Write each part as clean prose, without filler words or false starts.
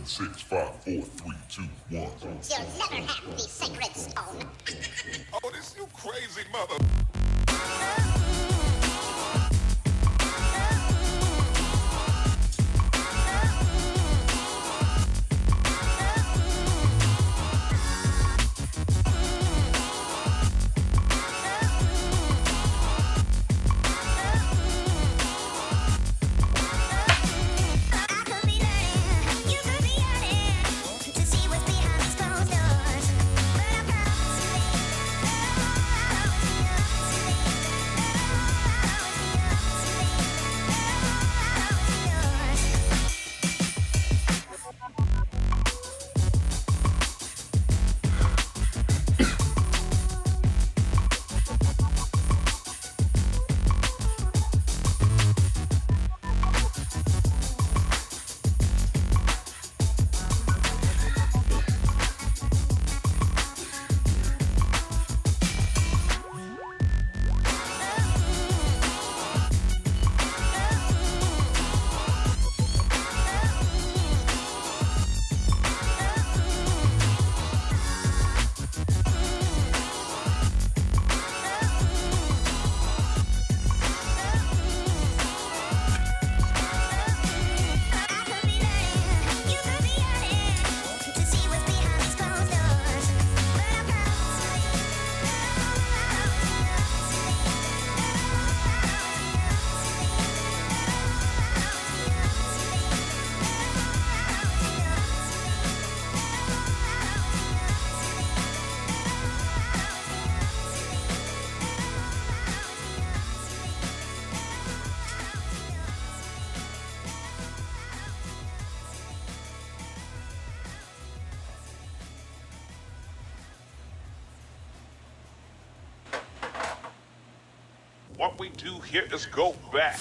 6, 5, 4, 3, 2, 1. You'll never have the sacred stone. Oh, this you crazy mother. What we do here is go back.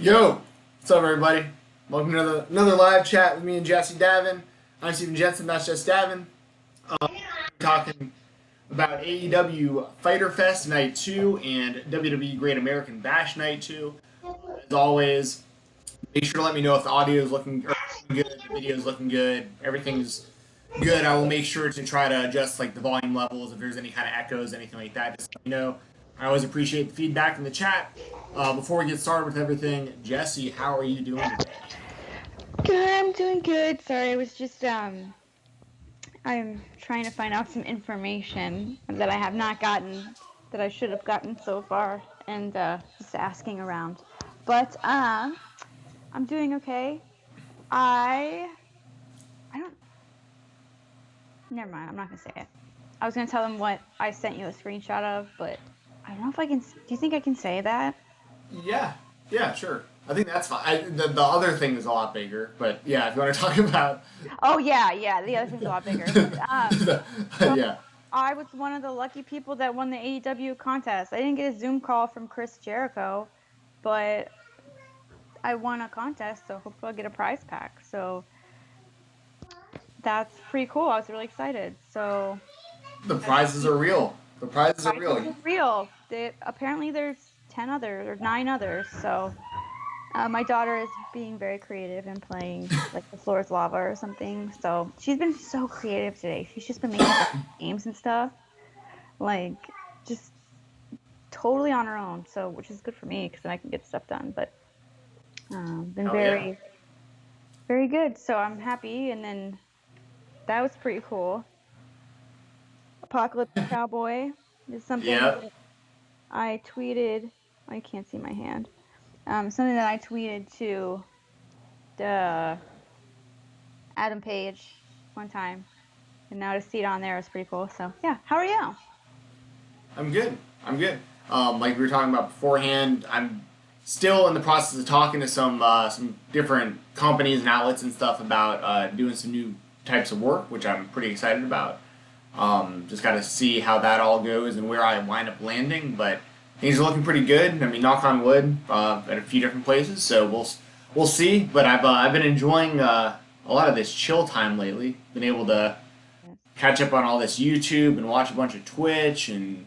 Yo, what's up, everybody? Welcome to another live chat with me and Jesse Davin. I'm Steven Jensen, that's Jess Davin. Talking about AEW Fyter Fest Night 2 and WWE Great American Bash Night 2. As always, make sure to let me know if the audio is looking good, the video is looking good, everything's good. I will make sure to try to adjust the volume levels if there's any kind of echoes, anything like that. Just let me know. I always appreciate the feedback in the chat. Before we get started with everything, Jesse, how are you doing today? Good, I'm doing good. Sorry, I was just I'm trying to find out some information that I have not gotten, that I should have gotten so far, and just asking around. But I'm doing okay. I don't. Never mind. I'm not gonna say it. I was gonna tell them what I sent you a screenshot of, but I don't know if I can. Do you think I can say that? Yeah, sure. I think that's fine. The other thing is a lot bigger, but yeah, if you want to talk about. Oh yeah, the other thing's a lot bigger. Yeah. I was one of the lucky people that won the AEW contest. I didn't get a Zoom call from Chris Jericho, but I won a contest, so hopefully I'll get a prize pack. So that's pretty cool. I was really excited. So The prizes are real. The prizes are real. Prizes are real. Apparently there's 10 others or 9 others. So my daughter is being very creative and playing like the floor is lava or something. So she's been so creative today. She's just been making games and stuff, like just totally on her own. So which is good for me because then I can get stuff done. But been very good. So I'm happy. And then that was pretty cool. Apocalypse Cowboy is something that I tweeted. I can't see my hand. Something that I tweeted to the Adam Page one time, and now to see it on there is pretty cool. So yeah, how are you? I'm good. I'm good. Like we were talking about beforehand, I'm still in the process of talking to some different companies and outlets and stuff about doing some new types of work, which I'm pretty excited about. Just got to see how that all goes and where I wind up landing, but things are looking pretty good. I mean, knock on wood, at a few different places, so we'll see. But I've been enjoying a lot of this chill time lately. Been able to catch up on all this YouTube and watch a bunch of Twitch and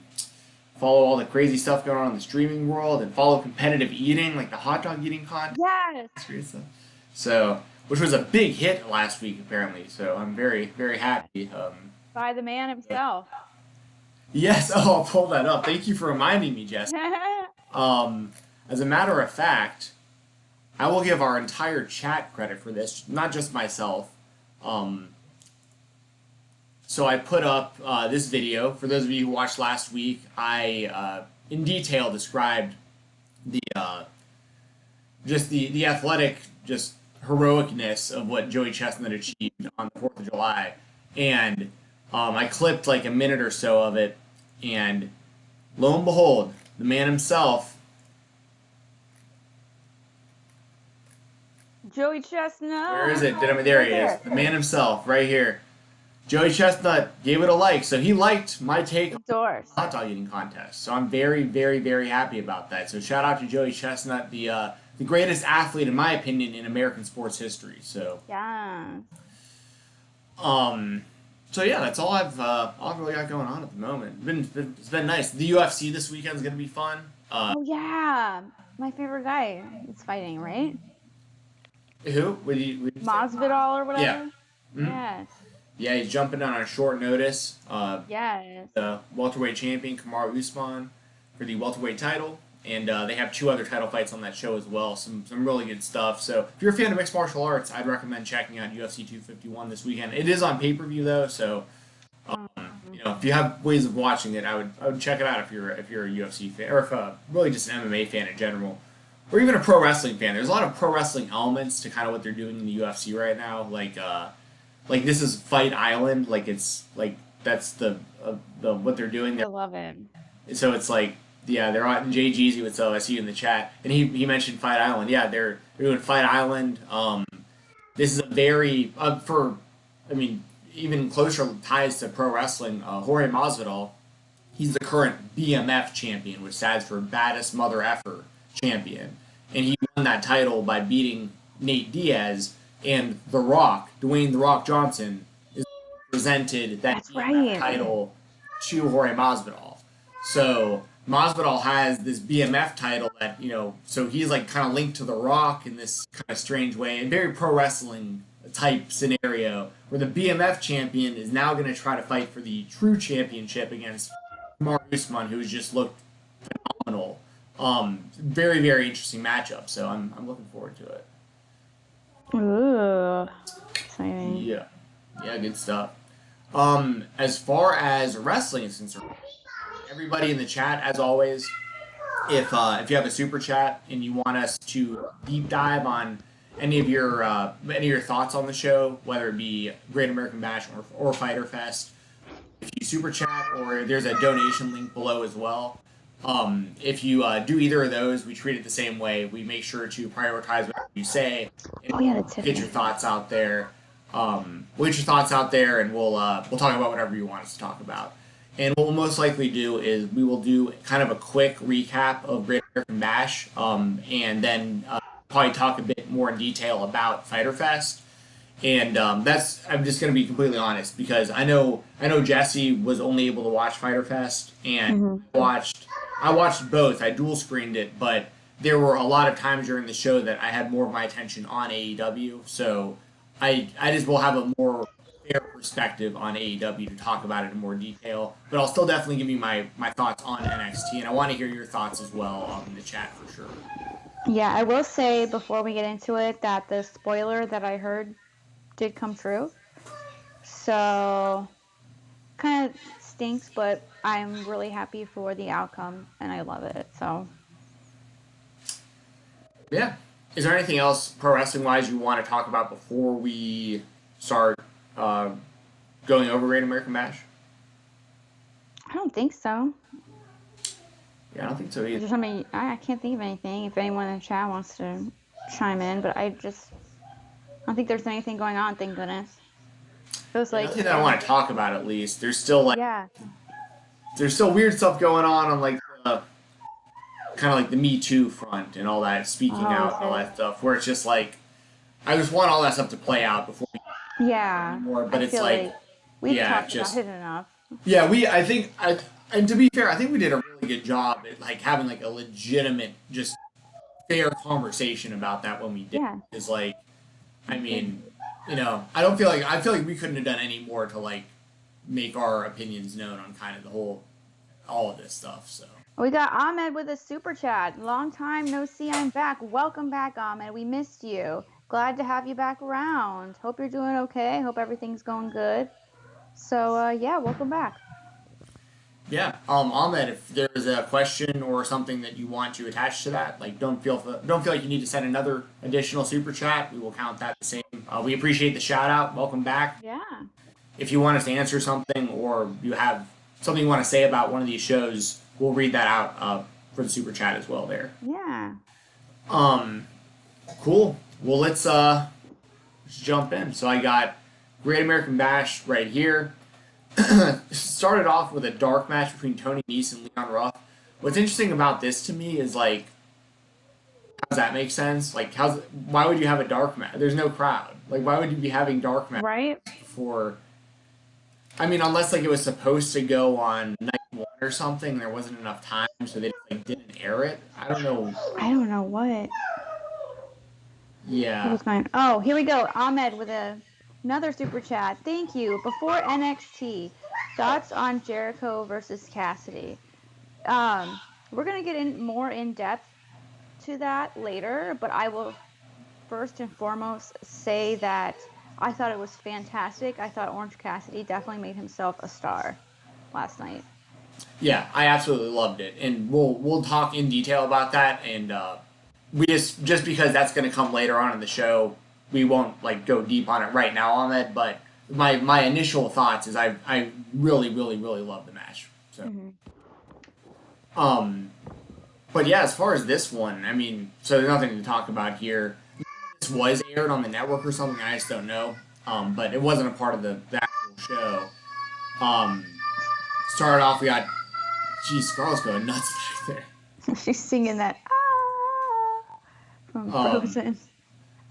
follow all the crazy stuff going on in the streaming world and follow competitive eating, like the hot dog eating contest. Yes. Great stuff. So, which was a big hit last week apparently. So I'm very, very happy. By the man himself. Yes, oh, I'll pull that up. Thank you for reminding me, Jess. As a matter of fact, I will give our entire chat credit for this, not just myself. So I put up this video. For those of you who watched last week, I in detail described the just the athletic just heroicness of what Joey Chestnut achieved on the 4th of July. And I clipped like a minute or so of it, and lo and behold, the man himself, Joey Chestnut. where is it? There he is. The man himself, right here. Joey Chestnut gave it a like, so he liked my take on the hot dog eating contest. So I'm very, very, very happy about that. So shout out to Joey Chestnut, the greatest athlete, in my opinion, in American sports history. So yeah. So yeah, that's all I've really got going on at the moment. It's been nice. The UFC this weekend is gonna be fun. Oh yeah, my favorite guy is fighting, right? Who? Would you Masvidal or whatever. Yeah. Mm-hmm. Yes. Yeah, he's jumping down on short notice. Yes. The welterweight champion Kamaru Usman for the welterweight title, and they have 2 other title fights on that show as well. Some really good stuff. So if you're a fan of mixed martial arts, I'd recommend checking out UFC 251 this weekend. It is on pay-per-view though, so if you have ways of watching it, I would check it out if you're a UFC fan, or if really just an MMA fan in general, or even a pro wrestling fan. There's a lot of pro wrestling elements to kind of what they're doing in the UFC right now, like this is Fight Island, like it's like that's the what they're doing. I love it. So it's like, yeah, they're on Jay Jeezy with I see you in the chat, and he mentioned Fight Island. Yeah, they're doing Fight Island. This is a very even closer ties to pro wrestling. Jorge Masvidal, he's the current BMF champion, which stands for Baddest Mother Effer champion, and he won that title by beating Nate Diaz. And The Rock, Dwayne The Rock Johnson, is presented that title to Jorge Masvidal. So Masvidal has this BMF title that, so he's like kind of linked to The Rock in this kind of strange way, and very pro wrestling type scenario, where the BMF champion is now going to try to fight for the true championship against Kamaru Usman, who's just looked phenomenal. Very, very interesting matchup, so I'm looking forward to it. Ooh, exciting. Yeah, good stuff. As far as wrestling is concerned, everybody in the chat, as always, if you have a super chat and you want us to deep dive on any of your thoughts on the show, whether it be Great American Bash or Fyter Fest, if you super chat, or there's a donation link below as well. If you do either of those, we treat it the same way. We make sure to prioritize what you say. And get your thoughts out there. And we'll talk about whatever you want us to talk about. And what we'll most likely do is we will do kind of a quick recap of Great American Bash, and then probably talk a bit more in detail about Fyter Fest. And that's, I'm just going to be completely honest, because I know Jesse was only able to watch Fyter Fest, and I watched both. I dual screened it, but there were a lot of times during the show that I had more of my attention on AEW, so I just will have a more fair perspective on AEW to talk about it in more detail. But I'll still definitely give you my thoughts on NXT, and I want to hear your thoughts as well in the chat for sure. Yeah, I will say before we get into it that the spoiler that I heard did come true. So, kind of stinks, but I'm really happy for the outcome, and I love it. So, yeah. Is there anything else pro wrestling wise you want to talk about before we start going over Great American Bash? I don't think so. Yeah, I don't think so either. There's somebody, I can't think of anything. If anyone in the chat wants to chime in, but I don't think there's anything going on. Thank goodness. It was like Nothing that I want to talk about. At least there's still there's still weird stuff going on like the kind of like the Me Too front and all that, speaking out, all that stuff. Where it's just like I just want all that stuff to play out before we more. But it's like we've talked about it enough. Yeah, and to be fair, I think we did a really good job at like having like a legitimate, just fair conversation about that when we did. Yeah. Is like, I mean, I feel like we couldn't have done any more to like make our opinions known on kind of all of this stuff. So we got Ahmed with a super chat. Long time no see, I'm back. Welcome back, Ahmed. We missed you. Glad to have you back around. Hope you're doing okay. Hope everything's going good. So yeah, welcome back. Yeah, Ahmed, if there's a question or something that you want to attach to that, like don't feel like you need to send another additional super chat. We will count that the same. We appreciate the shout out. Welcome back. Yeah. If you want us to answer something or you have something you want to say about one of these shows, we'll read that out for the super chat as well there. Yeah. Cool. Well, let's jump in. So I got Great American Bash right here. Started off with a dark match between Tony Nese and Leon Ruff. What's interesting about this to me is like, how does that make sense? Like, why would you have a dark match? There's no crowd. Like, why would you be having dark matches right before? I mean, unless like it was supposed to go on night one or something, there wasn't enough time, so they like didn't air it. I don't know what. Yeah. What was going? Oh, here we go. Ahmed with another super chat. Thank you. Before NXT, thoughts on Jericho versus Cassidy. We're gonna get more in depth to that later, but I will first and foremost say that I thought it was fantastic. I thought Orange Cassidy definitely made himself a star last night. Yeah, I absolutely loved it, and we'll talk in detail about that. And we just because that's going to come later on in the show, we won't like go deep on it right now on it. But my initial thoughts is I really love the match. So, but yeah, as far as this one, I mean, so there's nothing to talk about here. This was aired on the network or something, I just don't know. But it wasn't a part of the actual show. Started off, we got, geez, Scarlett's going nuts back there. She's singing that from Frozen.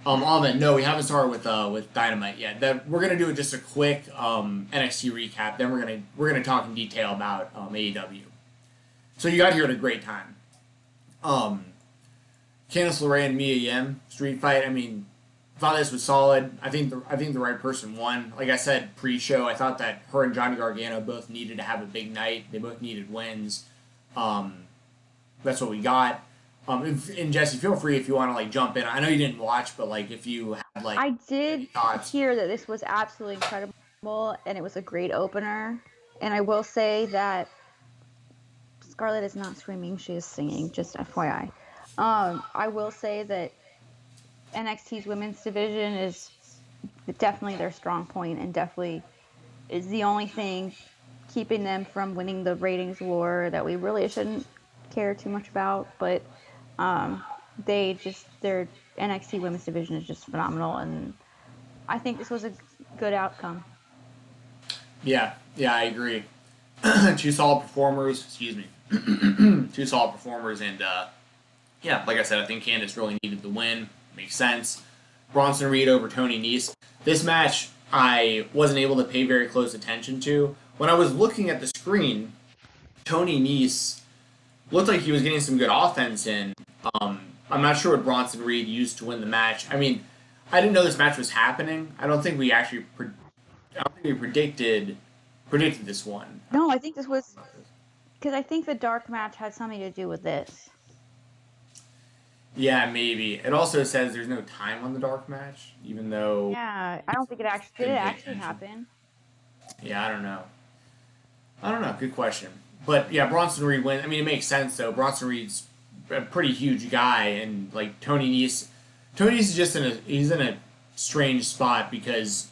Ahmed, no, we haven't started with Dynamite yet. We're gonna do just a quick NXT recap. Then we're gonna talk in detail about AEW. So you got here at a great time. Candice LeRae and Mia Yim street fight. I mean, thought this was solid. I think the right person won. Like I said pre-show, I thought that her and Johnny Gargano both needed to have a big night. They both needed wins. That's what we got. And Jesse, feel free if you want to like jump in. I know you didn't watch, but like if you had like I did thoughts. hear that this was absolutely incredible and it was a great opener. And I will say that Scarlett is not screaming; she is singing. Just FYI. I will say that NXT's women's division is definitely their strong point and definitely is the only thing keeping them from winning the ratings war that we really shouldn't care too much about. But their NXT women's division is just phenomenal, and I think this was a good outcome. Yeah, I agree. Two solid performers. Excuse me. Two solid performers, and yeah, like I said, I think Candice really needed the win. Makes sense. Bronson Reed over Tony Nese. This match I wasn't able to pay very close attention to. When I was looking at the screen, Tony Nese looked like he was getting some good offense in. I'm not sure what Bronson Reed used to win the match. I mean, I didn't know this match was happening. I don't think we actually predicted this one. No, I think this was because I think the dark match had something to do with this. Yeah, maybe. It also says there's no time on the dark match, even though. Yeah, I don't think it actually did. It actually happen. Yeah, I don't know. Good question. But yeah, Bronson Reed wins. I mean, it makes sense though. Bronson Reed's a pretty huge guy, and like Tony Nese is just he's in a strange spot because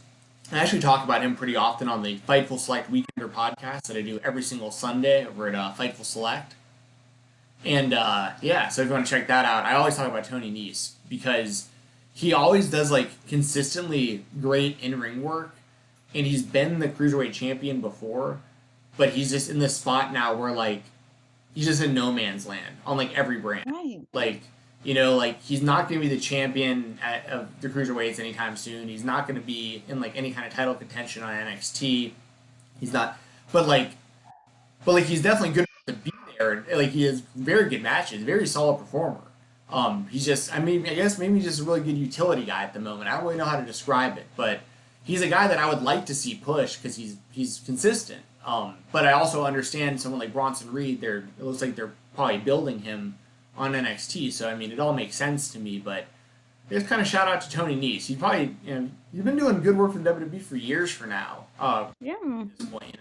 I actually talk about him pretty often on the Fightful Select Weekender podcast that I do every single Sunday over at Fightful Select. And yeah, so if you want to check that out, I always talk about Tony Nese because he always does like consistently great in-ring work, and he's been the Cruiserweight champion before, but he's just in this spot now where like he's just in no man's land on like every brand. Right. Like, you know, like he's not going to be the champion of the Cruiserweights anytime soon. He's not going to be in like any kind of title contention on NXT. He's not, but like he's definitely good enough to be there. Like he has very good matches, very solid performer. He's just, I mean, I guess maybe just a really good utility guy at the moment. I don't really know how to describe it, but he's a guy that I would like to see push because he's consistent. But I also understand someone like Bronson Reed. It looks like they're probably building him on NXT. So I mean, it all makes sense to me. But just kind of shout out to Tony Nese. He probably, you've been doing good work for the WWE for years for now. Yeah. At this point,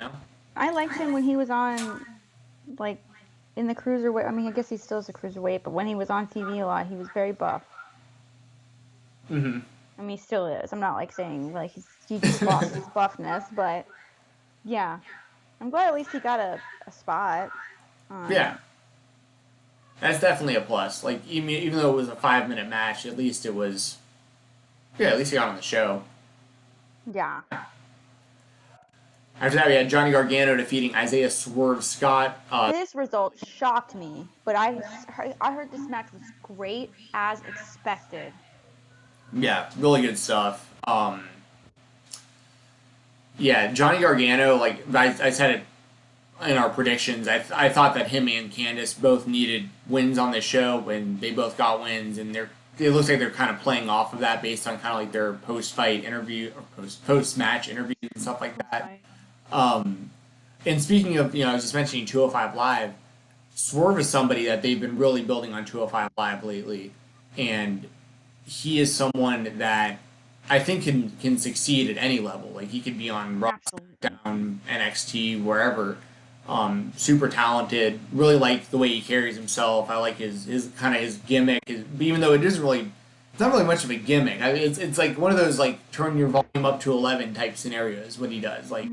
I liked him when he was on, like, in the cruiserweight. I mean, I guess he still is a cruiserweight, but when he was on TV a lot, he was very buff. Mm-hmm. I mean, he still is. I'm not like saying like he just lost his buffness, but yeah, I'm glad at least he got a spot. Yeah, that's definitely a plus. Like even though it was a 5-minute match, at least it was. Yeah, at least he got on the show. Yeah. After that, we had Johnny Gargano defeating Isaiah Swerve Scott. This result shocked me, but I heard this match was great as expected. Yeah, really good stuff. Yeah, Johnny Gargano, like I said it in our predictions, I thought that him and Candice both needed wins on this show, and they both got wins, and it looks like they're kind of playing off of that based on kind of like their post-fight interview or post-match interviews and stuff like that. And speaking of, I was just mentioning 205 Live, Swerve is somebody that they've been really building on 205 Live lately, and he is someone that I think can succeed at any level. Like he could be on Raw, down NXT, wherever. Super talented. Really like the way he carries himself. I like his kind of his gimmick. Even though it's not really much of a gimmick. I mean, it's like one of those like turn your volume up to 11 type scenarios. What he does, like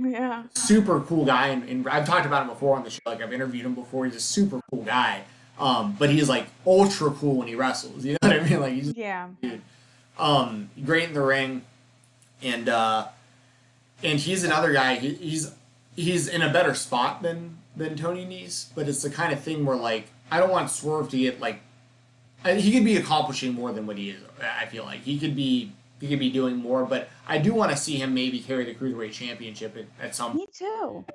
super cool guy. And I've talked about him before on the show. Like I've interviewed him before. He's a super cool guy. But he's like ultra cool when he wrestles. You know what I mean? Like he's dude. Great in the ring, and he's another guy. He's in a better spot than Tony Nese, but it's the kind of thing where like I don't want Swerve to get like he could be accomplishing more than what he is. I feel like he could be doing more, but I do want to see him maybe carry the Cruiserweight Championship at some point. Me too.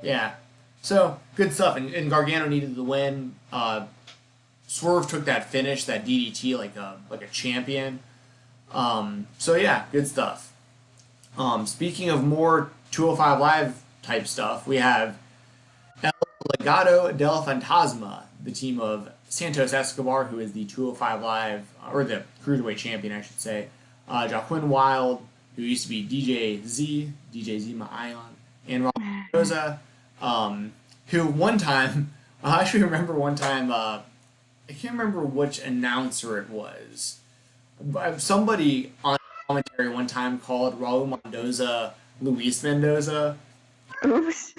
Yeah, so good stuff, and Gargano needed the win. Swerve took that finish, that DDT like a champion. So yeah, good stuff. Speaking of more 205 Live type stuff, we have El Legado del Fantasma, the team of Santos Escobar, who is the 205 Live, or the Cruiserweight champion, I should say, Joaquin Wilde, who used to be DJ Zima Ion, and Rob Mendoza, who one time, I actually remember one time, I can't remember which announcer it was, but somebody on commentary one time called Raul Mendoza Luis Mendoza. Oops.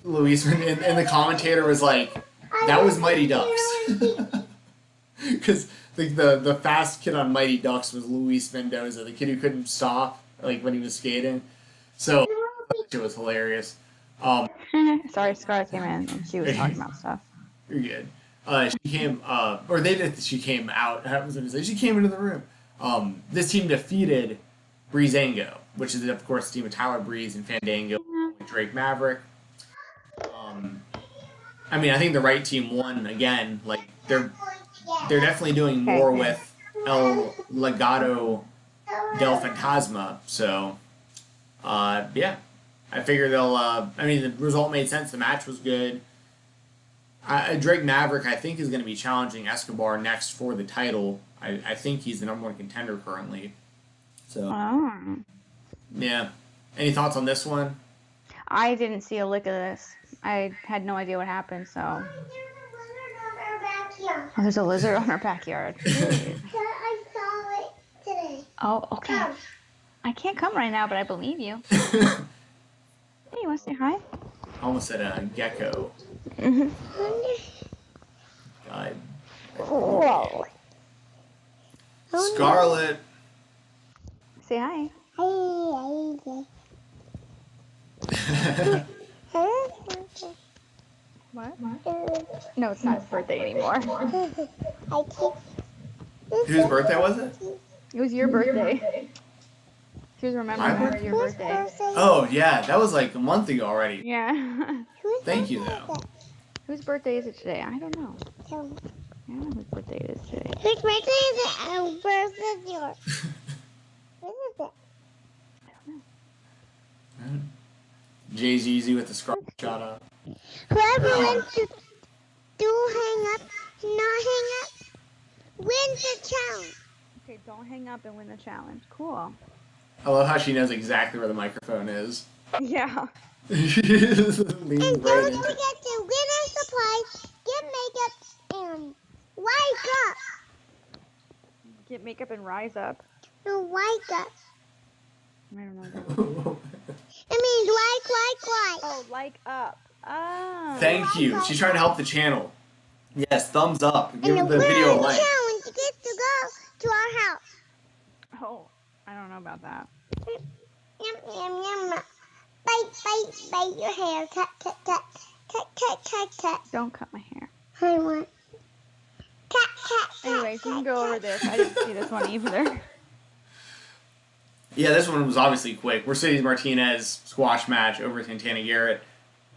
And the commentator was like, that was Mighty Ducks. Because the fast kid on Mighty Ducks was Luis Mendoza, the kid who couldn't stop like when he was skating. So it was hilarious. Sorry, Scarlett came in and she was talking about stuff. You're good. She came, she came out. I was going to say she came into the room. This team defeated Breezango, which is of course the team of Tyler Breeze and Fandango, with Drake Maverick. I mean, I think the right team won again. Like they're definitely doing more with El Legado del Fantasma. So yeah, I figure they'll. I mean, the result made sense. The match was good. Drake Maverick, I think, is going to be challenging Escobar next for the title. I think he's the #1 contender currently. So, yeah. Any thoughts on this one? I didn't see a lick of this. I had no idea what happened, so. Oh, there's a lizard on our backyard. I saw it today. Oh, okay. I can't come right now, but I believe you. Hey, you want to say hi? Almost said a gecko. God. Whoa. Scarlet. Say hi. What? No, it's not his birthday anymore. Whose birthday was it? It was your birthday. She was remembering your birthday. Oh, yeah. That was like a month ago already. Yeah. Thank you, though. Whose birthday is it today? I don't know. I don't know whose birthday it is today. Whose birthday is it? Whose birthday is yours? What is it? Jay-Z with the scarlet shot up. Whoever wants to hang up, not hang up, wins the challenge. Okay, don't hang up and win the challenge. Cool. I love how she knows exactly where the microphone is. Yeah. She just leans And right don't into it. forget to win our supplies, get makeup, and wake up. Get makeup and rise up. No, wake up. I don't know. It means like. Oh, like up. Oh. Thank you. She's trying to help the channel. Yes, thumbs up. Give And the the video a winner like. challenge gets to go to our house. Oh, I don't know about that. Yum, yum, yum. Bite your hair. Cut. Don't cut my hair. I want. Cut. Anyways, you can go over this. I didn't see this one either. Yeah, this one was obviously quick. Mercedes Martinez squash match over Santana Garrett.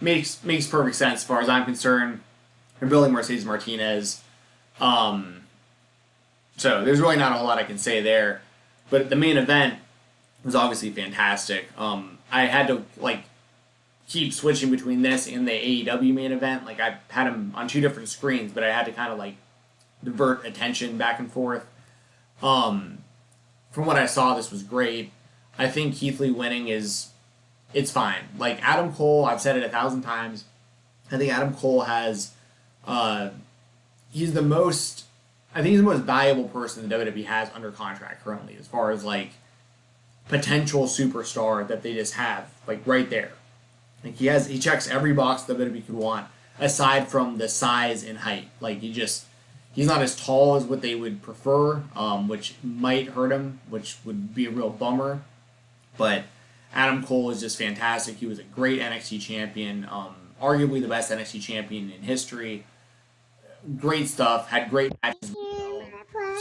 Makes perfect sense as far as I'm concerned. They're building Mercedes Martinez. So there's really not a whole lot I can say there. But the main event was obviously fantastic. I had to keep switching between this and the AEW main event. Like I had them on two different screens, but I had to kind of divert attention back and forth. From what I saw, this was great. I think Keith Lee winning it's fine. Like Adam Cole, I've said it 1,000 times. I think Adam Cole has, he's the most valuable person the WWE has under contract currently, as far as potential superstar that they just have, right there. Like he checks every box the WWE could want, aside from the size and height. He's not as tall as what they would prefer, which might hurt him, which would be a real bummer. But Adam Cole is just fantastic. He was a great NXT champion, arguably the best NXT champion in history. Great stuff. Had great matches.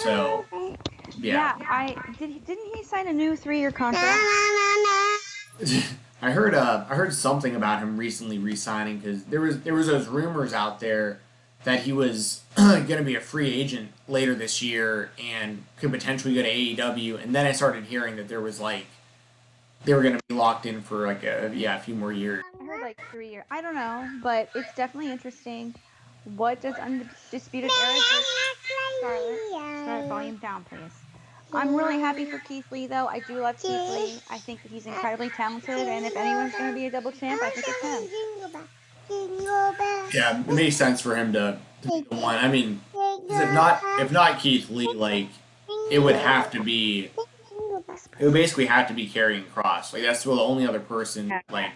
So, yeah. Didn't he sign a new 3-year contract? I heard something about him recently re-signing, because there was those rumors out there that he was going to be a free agent later this year and could potentially go to AEW. And then I started hearing that there was they were going to be locked in for a few more years. I heard 3 years. I don't know, but it's definitely interesting. What does Undisputed Era do? Scarlet, volume down, please. I'm really happy for Keith Lee, though. I do love Keith Lee. I think that he's incredibly talented, and if anyone's going to be a double champ, I think it's him. Yeah, it makes sense for him to be the one. I mean, 'cause if not Keith Lee, it would basically have to be Karrion Kross. That's the only other person, and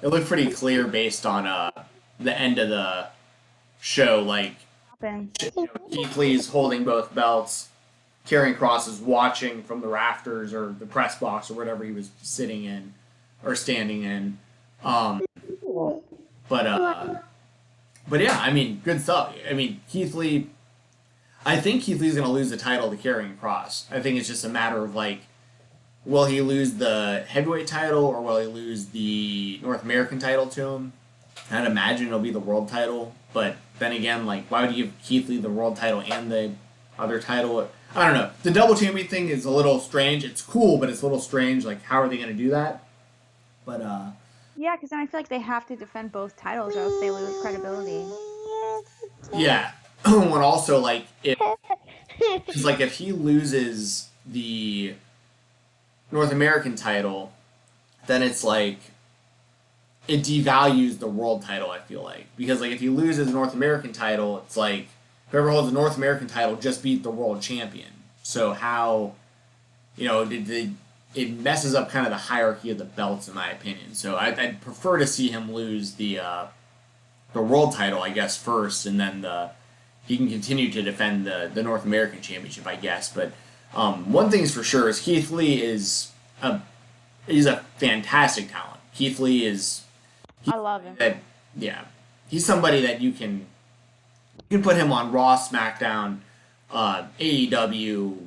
it looked pretty clear based on the end of the show. Keith Lee's holding both belts. Karrion Kross is watching from the rafters or the press box or whatever he was sitting in or standing in. But yeah, I mean, good stuff. I mean, Keith Lee, I think Keith Lee's going to lose the title to Karrion Kross. I think it's just a matter of like, will he lose the heavyweight title or will he lose the North American title to him? I'd imagine it'll be the world title, but then again, like, why would you give Keith Lee the world title and the other title? I don't know. The double champion thing is a little strange. It's cool, but it's a little strange. Like, how are they going to do that? But yeah, because then I feel like they have to defend both titles, or else they lose credibility. Yeah. And also, like, if he loses the North American title, then it's like it devalues the world title, I feel like. Because like if he loses the North American title, it's like whoever holds the North American title just beat the world champion. So how, it messes up kind of the hierarchy of the belts, in my opinion. So I'd prefer to see him lose the world title, I guess, first, and then he can continue to defend the North American championship, I guess. But one thing is for sure is Keith Lee is he's a fantastic talent. Keith Lee is. I love him. He's somebody that you can put him on Raw, SmackDown, AEW,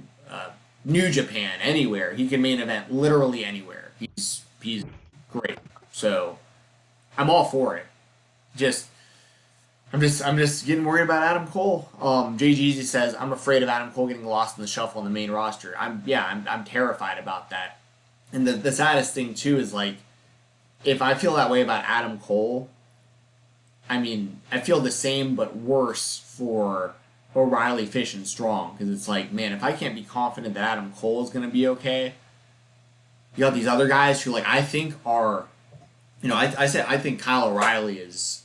New Japan, anywhere. He can main event literally anywhere. He's great. So I'm all for it. I'm just getting worried about Adam Cole. Jay Jeezy says I'm afraid of Adam Cole getting lost in the shuffle on the main roster. I'm terrified about that. And the saddest thing too is like, if I feel that way about Adam Cole, I mean, I feel the same but worse for O'Reilly, Fish, and Strong. Because it's like, man, if I can't be confident that Adam Cole is going to be okay, you got these other guys who, like, I think are, I think Kyle O'Reilly is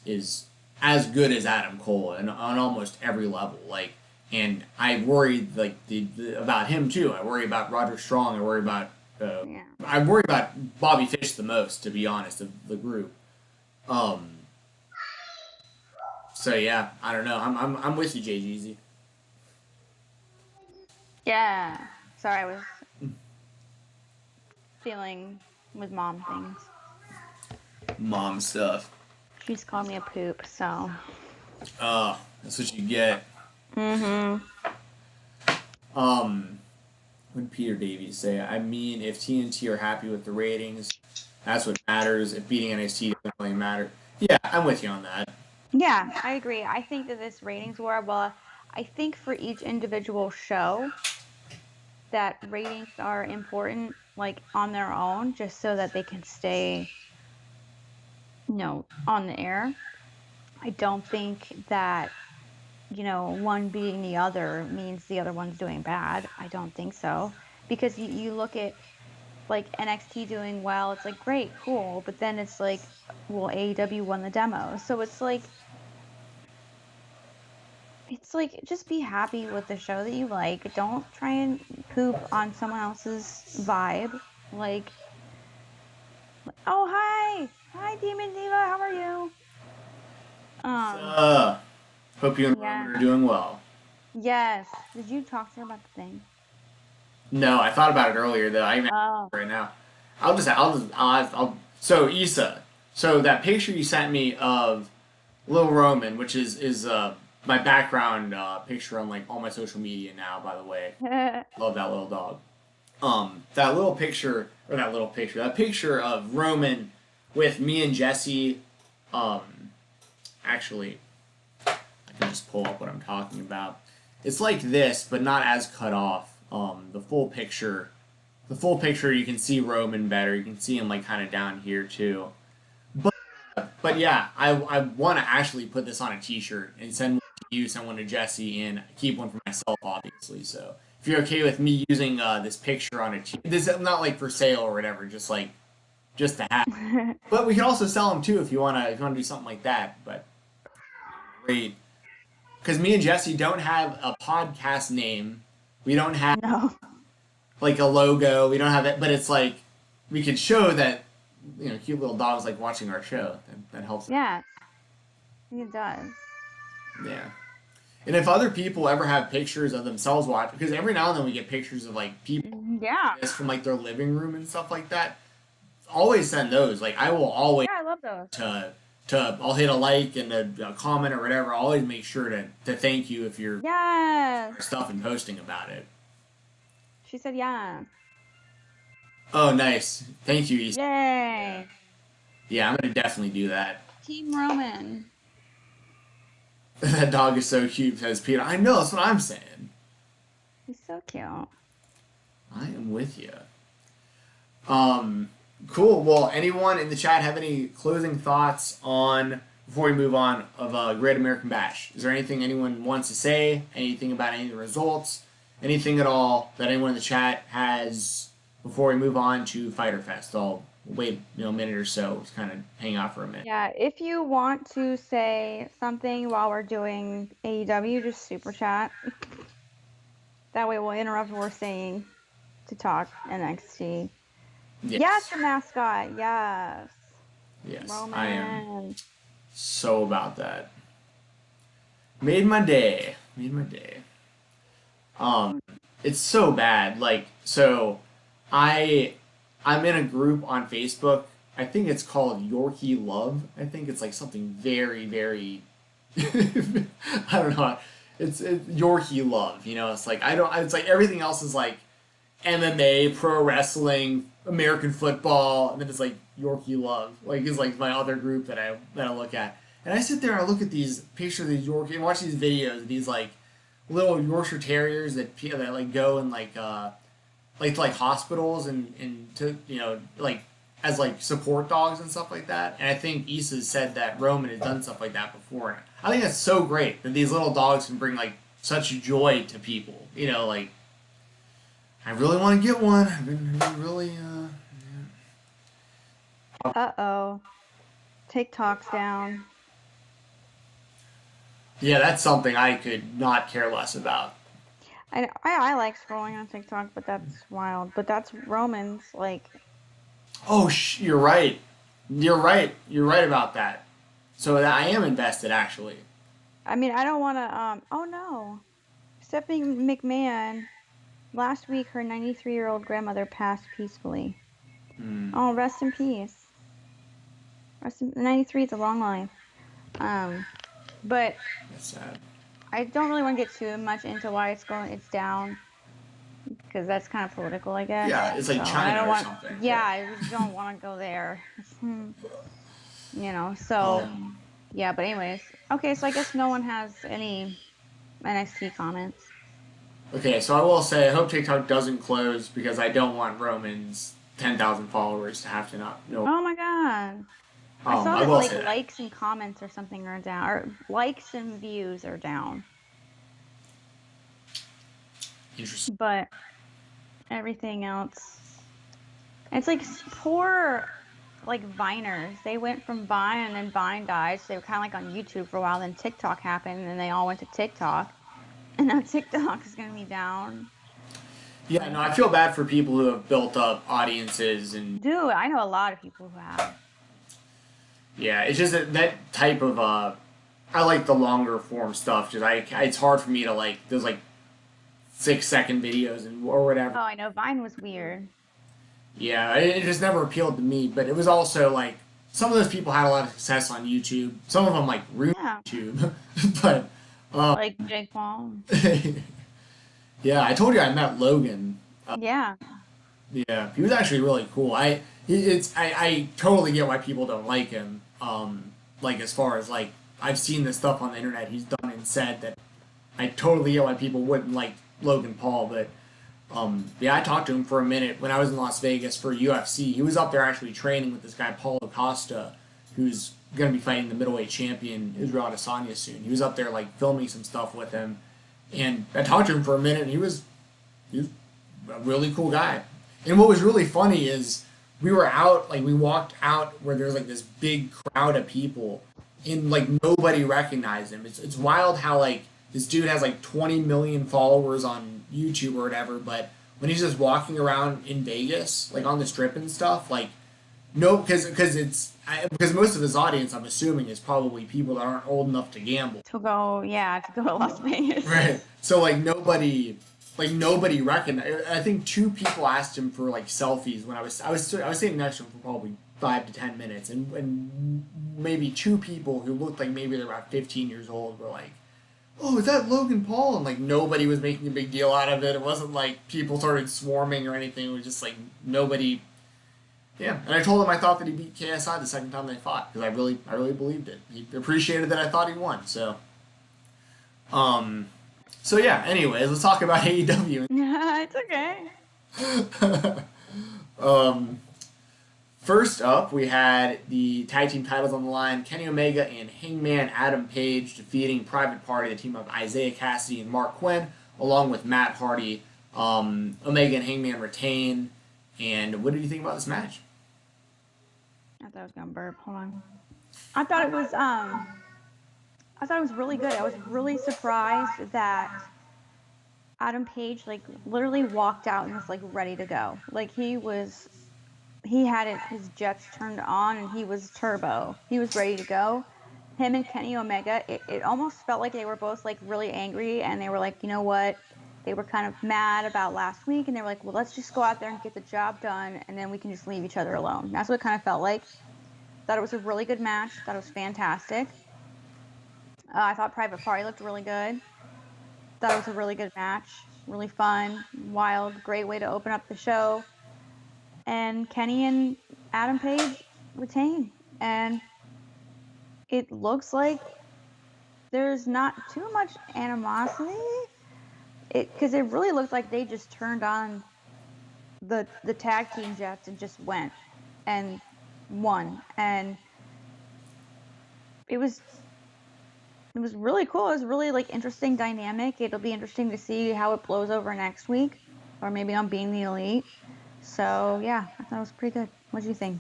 as good as Adam Cole on almost every level. Like, and I worry, like, about him, too. I worry about Roger Strong. I worry about I worry about Bobby Fish the most, to be honest, of the group. So yeah, I don't know. I'm with you, Jay Jeezy. Yeah. Sorry, I was feeling with mom things. Mom stuff. She's called me a poop, so. Oh, that's what you get. Mm-hmm. What did Peter Davies say? I mean, if TNT are happy with the ratings, that's what matters. If beating NXT doesn't really matter. Yeah, I'm with you on that. Yeah, I agree. I think that this ratings war, well, I think for each individual show, that ratings are important, like, on their own, just so that they can stay, on the air. I don't think that, one beating the other means the other one's doing bad. I don't think so. Because you look at, like, NXT doing well, it's like, great, cool. But then it's like, well, AEW won the demo. So it's like, just be happy with the show that you like. Don't try and poop on someone else's vibe. Like, oh, hi. Hi, Demon Diva. How are you? Hope you and Roman are doing well. Yes. Did you talk to her about the thing? No, I thought about it earlier though. I even right now. I'll so Issa. So that picture you sent me of Lil Roman, which is my background picture on like all my social media now, by the way. Love that little dog. That picture of Roman with me and Jesse, actually, I can just pull up what I'm talking about. It's like this, but not as cut off. The full picture, you can see Roman better. You can see him like kind of down here too. But yeah, I want to actually put this on a T-shirt and send one to you, send one to Jesse, and keep one for myself, obviously. So if you're okay with me using this picture on a T-shirt, this is not like for sale or whatever, just to have. But we can also sell them too if you wanna do something like that. But great, because me and Jesse don't have a podcast name. We don't have like a logo. We don't have it, but it's like we could show that cute little dogs like watching our show. That helps. Yeah, it does. Yeah, and if other people ever have pictures of themselves watching, because every now and then we get pictures of like people, from like their living room and stuff like that. Always send those. Like I will always I love those. I'll hit a like and a comment or whatever. I'll always make sure to thank you if you're Yes. stuff and posting about it. She said yeah. Oh, nice. Thank you, Issa. Yay. Yeah, I'm gonna definitely do that. Team Roman. That dog is so cute, says Peter. I know, that's what I'm saying. He's so cute. I am with you. Cool. Well, anyone in the chat have any closing thoughts on, before we move on, of Great American Bash? Is there anything anyone wants to say? Anything about any of the results? Anything at all that anyone in the chat has before we move on to Fyter Fest? I'll wait, a minute or so to kind of hang out for a minute. Yeah, if you want to say something while we're doing AEW, just super chat. That way we'll interrupt what we're saying to talk NXT. Yes, the mascot. Yes. Yes, Roman. I am so about that. Made my day. It's so bad. Like, so I'm in a group on Facebook. I think it's called Yorkie Love. I think it's like something very, very I don't know. It's Yorkie Love, it's like it's like everything else is like MMA, pro wrestling, American football, and then it's like Yorkie Love. Like is like my other group that I look at. And I sit there and I look at these pictures of these Yorkie and watch these videos of these like little Yorkshire Terriers that like go and like to like hospitals and to like as like support dogs and stuff like that. And I think Issa said that Roman has done stuff like that before. I think that's so great that these little dogs can bring like such joy to people. Like I really want to get one. I've been really Uh-oh. TikTok's down. Yeah, that's something I could not care less about. I like scrolling on TikTok, but that's wild. But that's Roman's, like... Oh, you're right. You're right about that. So I am invested, actually. I mean, I don't want to, oh no. Stephanie McMahon, last week her 93-year-old grandmother passed peacefully. Oh, rest in peace. 93 is a long life. But that's sad. I don't really want to get too much into why it's down, because that's kind of political, I guess. Yeah, it's like China or something. Yeah, I just don't want to go there. So yeah. But anyways, okay. So I guess no one has any NXT comments. Okay, so I will say I hope TikTok doesn't close because I don't want Roman's 10,000 followers to have to not know. Oh my god. I saw that like likes and comments or something are down, or likes and views are down. Interesting. But everything else, it's like poor, like Viners. They went from Vine and then Vine died, so they were kind of like on YouTube for a while. Then TikTok happened, and then they all went to TikTok, and now TikTok is gonna be down. Yeah, no, I feel bad for people who have built up audiences and. Dude, I know a lot of people who have. Yeah, it's just that type of I like the longer form stuff. Just it's hard for me to like those like 6-second videos or whatever. Oh, I know Vine was weird. Yeah, it just never appealed to me. But it was also like some of those people had a lot of success on YouTube. Some of them like ruined YouTube, but like Jake Paul. Yeah, I told you I met Logan. Yeah. Yeah, he was actually really cool. I totally get why people don't like him. Like as far as like I've seen the stuff on the internet he's done and said that I totally get why people wouldn't like Logan Paul. But yeah, I talked to him for a minute when I was in Las Vegas for UFC. He was up there actually training with this guy Paulo Costa, who's gonna be fighting the middleweight champion Israel Adesanya soon. He was up there like filming some stuff with him, and I talked to him for a minute, and he was a really cool guy. And what was really funny is we walked out where there's like this big crowd of people and like nobody recognized him. It's wild how like this dude has like 20 million followers on YouTube or whatever, but when he's just walking around in Vegas, like on the strip and stuff, like because most of his audience, I'm assuming, is probably people that aren't old enough to gamble. To go to Las Vegas. Right. So like nobody recognized. I think 2 people asked him for like selfies when I was sitting next to him for probably 5 to 10 minutes, and maybe 2 people who looked like maybe they're about 15 years old were like, "Oh, is that Logan Paul?" And like nobody was making a big deal out of it. It wasn't like people started swarming or anything. It was just like nobody. Yeah, and I told him I thought that he beat KSI the second time they fought because I really believed it. He appreciated that I thought he won. So yeah. Anyways, let's talk about AEW. It's okay. First up, we had the tag team titles on the line. Kenny Omega and Hangman Adam Page defeating Private Party, the team of Isaiah Cassidy and Mark Quinn, along with Matt Hardy. Omega and Hangman retain. And what did you think about this match? I thought I was gonna burp. Hold on. I thought it was really good. I was really surprised that Adam Page like literally walked out and was like ready to go. Like he had his jets turned on and he was turbo. He was ready to go. Him and Kenny Omega, it almost felt like they were both like really angry and they were like, you know what? They were kind of mad about last week and they were like, well, let's just go out there and get the job done and then we can just leave each other alone. That's what it kind of felt like. Thought it was a really good match. Thought it was fantastic. I thought Private Party looked really good. Thought it was a really good match. Really fun, wild, great way to open up the show. And Kenny and Adam Page retain. And it looks like there's not too much animosity. Because it really looked like they just turned on the tag team jets and just went and won. And it was really cool. It was really like interesting dynamic. It'll be interesting to see how it blows over next week, or maybe on Being the Elite. So yeah, I thought it was pretty good. What did you think?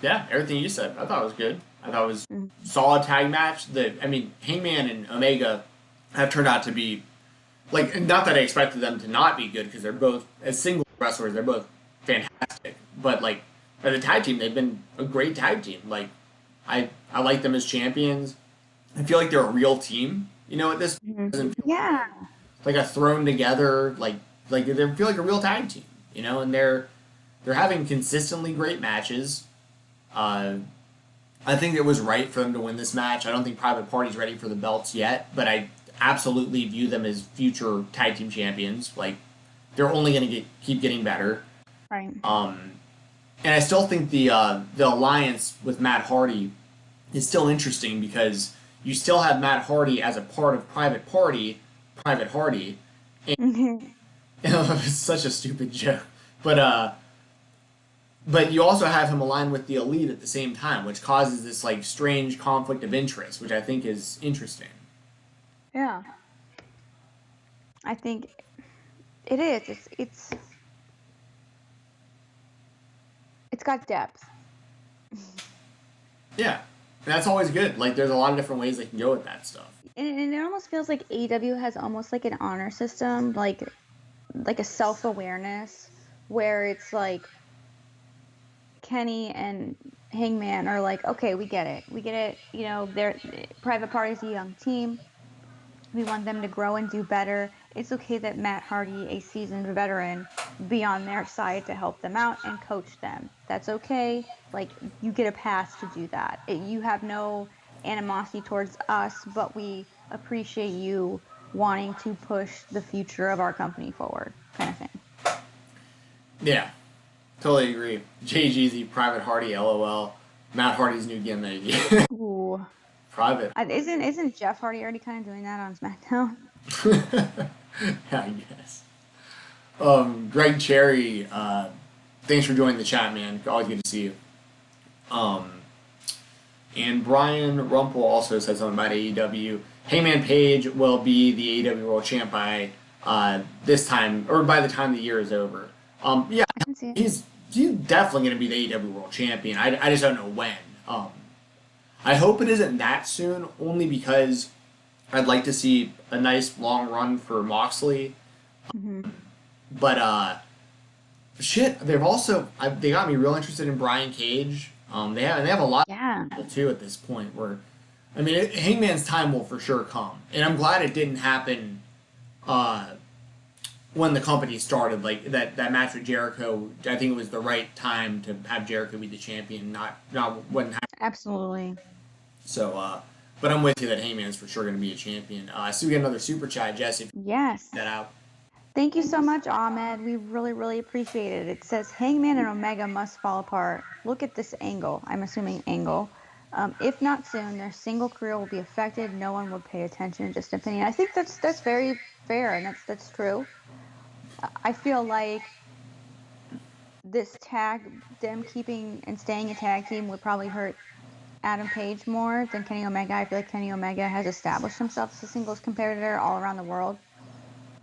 Yeah, everything you said, I thought it was good. I thought it was a solid tag match. Hangman and Omega have turned out to be like, not that I expected them to not be good because they're both, as single wrestlers, they're both fantastic. But like as a tag team, they've been a great tag team. Like I like them as champions. I feel like they're a real team. You know, at this doesn't feel like a thrown together like they feel like a real tag team. You know, and they're having consistently great matches. I think it was right for them to win this match. I don't think Private Party's ready for the belts yet, but I absolutely view them as future tag team champions. Like they're only going to keep getting better. Right. And I still think the alliance with Matt Hardy is still interesting because you still have Matt Hardy as a part of Private Hardy. And, it's such a stupid joke. But you also have him aligned with the Elite at the same time, which causes this like strange conflict of interest, which I think is interesting. Yeah. I think it is. It's got depth. Yeah. And that's always good. Like there's a lot of different ways they can go with that stuff. And it almost feels like AEW has almost like an honor system, like a self-awareness where it's like Kenny and Hangman are like, okay, we get it. You know, they're Private Party's a young team. We want them to grow and do better. It's okay that Matt Hardy, a seasoned veteran, be on their side to help them out and coach them. That's okay. Like, you get a pass to do that. You have no animosity towards us, but we appreciate you wanting to push the future of our company forward, kind of thing. Yeah, totally agree. JGZ, Private Hardy, LOL. Matt Hardy's new gimmick. Ooh. Private. Isn't Jeff Hardy already kind of doing that on SmackDown? Yeah, I guess. Greg Cherry, thanks for joining the chat, man. Always good to see you. And Brian Rumpel also said something about AEW. Hangman Page will be the AEW World Champ by this time, or by the time the year is over. Yeah, I can see it. he's definitely going to be the AEW World Champion. I just don't know when. I hope it isn't that soon, only because I'd like to see a nice long run for Moxley. But shit, they got me real interested in Brian Cage. They have a lot of people too at this point. Where, I mean, Hangman's time will for sure come, and I'm glad it didn't happen when the company started, like that match with Jericho, I think it was the right time to have Jericho be the champion, not when. Absolutely. So, but I'm with you that Heyman is for sure going to be a champion. So we get another super chat, Jesse. Yes. That out. Thank you so much, Ahmed. We really, really appreciate it. It says Hangman and Omega must fall apart. Look at this angle. I'm assuming angle. If not soon, their single career will be affected. No one would pay attention. Just opinion. I think that's very fair, and that's true. I feel like this tag, them keeping and staying a tag team, would probably hurt Adam Page more than Kenny Omega. I feel like Kenny Omega has established himself as a singles competitor all around the world.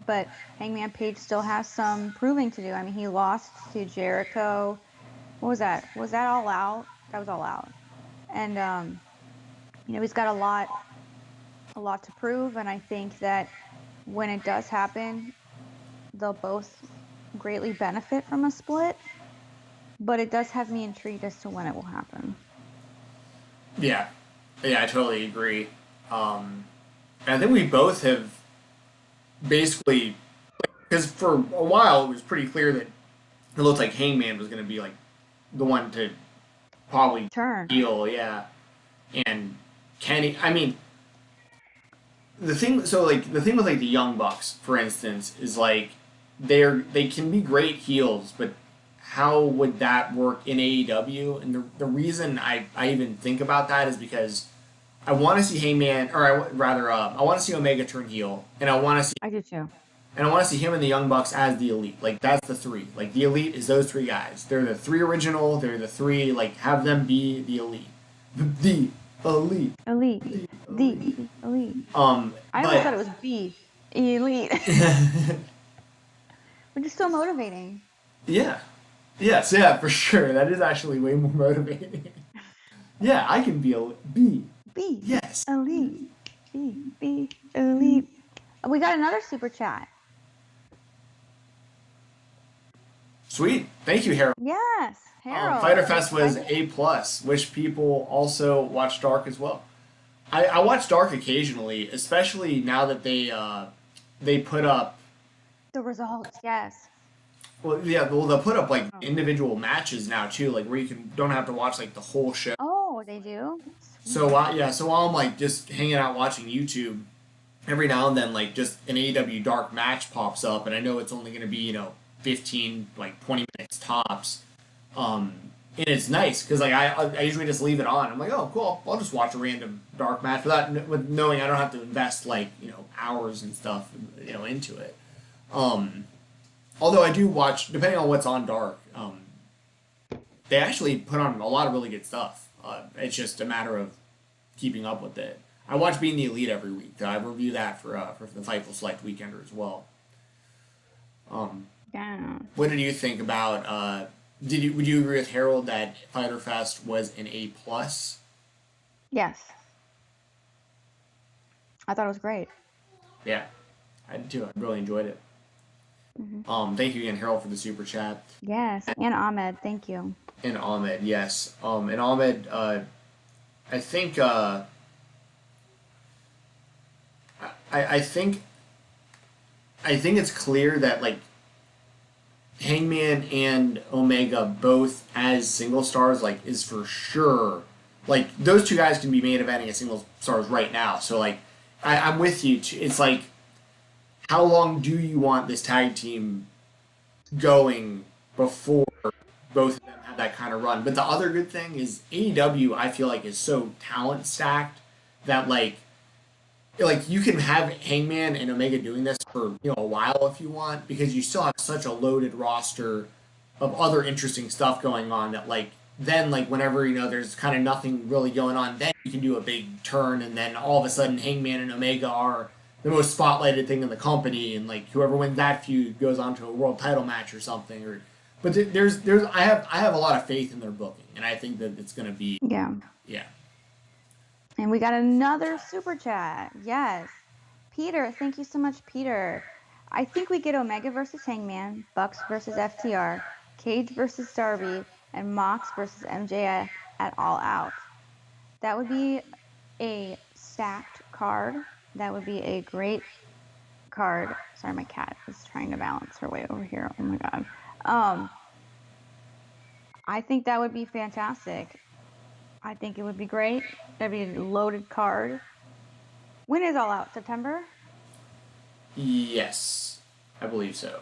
But Hangman Page still has some proving to do. I mean, he lost to Jericho. What was that? Was that All Out? That was All Out. And he's got a lot to prove. And I think that when it does happen, they'll both greatly benefit from a split. But it does have me intrigued as to when it will happen. Yeah, I totally agree. And I think we both have basically, because for a while it was pretty clear that it looked like Hangman was going to be like the one to probably Turn. heel, yeah. And Kenny, I mean, the thing with like the Young Bucks, for instance, is like they can be great heels, but how would that work in AEW? And the reason I even think about that is because I want to see Heyman, or I want to see Omega turn heel, and I want to see. I do too. And I want to see him and the Young Bucks as the Elite. Like, that's the three. Like, the Elite is those three guys. They're the three original. They're the three, like, have them be the Elite. The Elite. Elite. The Elite. I always thought it was B. Elite. Which is so motivating. Yeah. Yes, yeah, for sure. That is actually way more motivating. Yeah, I can be B. B. Yes. Elite. B. Elite. We got another super chat. Sweet. Thank you, Harold. Yes, Harold. Fyter Fest was A+. Wish people also watch Dark as well. I watch Dark occasionally, especially now that they put up the results. Yes. Well, yeah, they'll put up like individual matches now too, like where you don't have to watch like the whole show. Oh, they do. So while I'm like just hanging out watching YouTube, every now and then like just an AEW Dark match pops up, and I know it's only going to be 15 like 20 minutes tops. And it's nice because like I usually just leave it on. I'm like, oh cool, I'll just watch a random Dark match with knowing I don't have to invest like hours and stuff into it. Although I do watch, depending on what's on Dark, they actually put on a lot of really good stuff. It's just a matter of keeping up with it. I watch Being the Elite every week. I review that for the Fightful Select Weekender as well. Yeah. What did you think about? Would you agree with Harold that Fyter Fest was an A+? Yes. I thought it was great. Yeah, I did too. I really enjoyed it. Mm-hmm. Thank you again, Harold, for the super chat. Yes, and Ahmed, thank you. And Ahmed, yes. And Ahmed, I think I think it's clear that like Hangman and Omega both as single stars like is for sure like those two guys can be main eventing as single stars right now. So like I'm with you. It's like, how long do you want this tag team going before both of them have that kind of run? But the other good thing is AEW, I feel like, is so talent stacked that like you can have Hangman and Omega doing this for a while if you want, because you still have such a loaded roster of other interesting stuff going on that like then like whenever there's kind of nothing really going on, then you can do a big turn, and then all of a sudden Hangman and Omega are the most spotlighted thing in the company, and like whoever wins that feud goes on to a world title match or something. But I have a lot of faith in their booking, and I think that it's going to be yeah. And we got another super chat. Yes, Peter, thank you so much, Peter. I think we get Omega versus Hangman, Bucks versus FTR, Cage versus Darby, and Mox versus MJF at All Out. That would be a stacked card. That would be a great card. Sorry, my cat is trying to balance her way over here. Oh my god. I think that would be fantastic. I think it would be great. That'd be a loaded card. When is All Out? September? Yes, I believe so.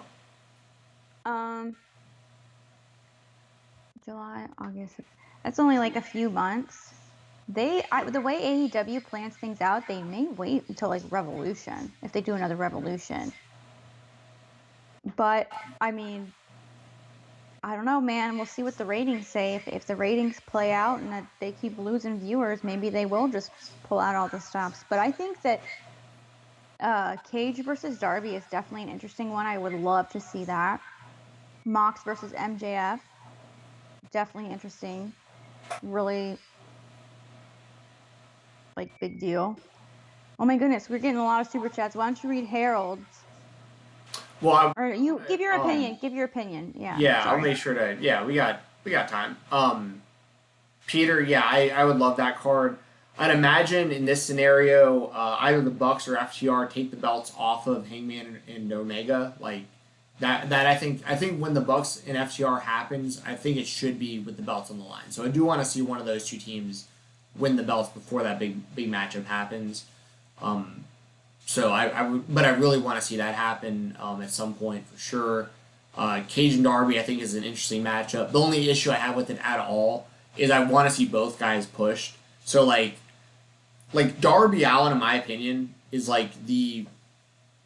July, August. That's only like a few months. The way AEW plans things out, they may wait until like Revolution if they do another Revolution. But I mean, I don't know, man. We'll see what the ratings say. If the ratings play out and that they keep losing viewers, maybe they will just pull out all the stops. But I think that Cage versus Darby is definitely an interesting one. I would love to see that. Mox versus MJF, definitely interesting. Really, like, big deal. Oh my goodness, we're getting a lot of super chats. Why don't you read Harold's? Well, Or you give your opinion. Give your opinion. Yeah. Yeah, sorry. I'll make sure to. Yeah, we got time. Peter, yeah, I would love that card. I'd imagine in this scenario, either the Bucks or FTR take the belts off of Hangman and Omega. Like that I think when the Bucks and FTR happens, I think it should be with the belts on the line. So I do want to see one of those two teams win the belts before that big matchup happens. So but I really want to see that happen at some point for sure. Cage and Darby, I think, is an interesting matchup. The only issue I have with it at all is I want to see both guys pushed. So like Darby Allen, in my opinion, is like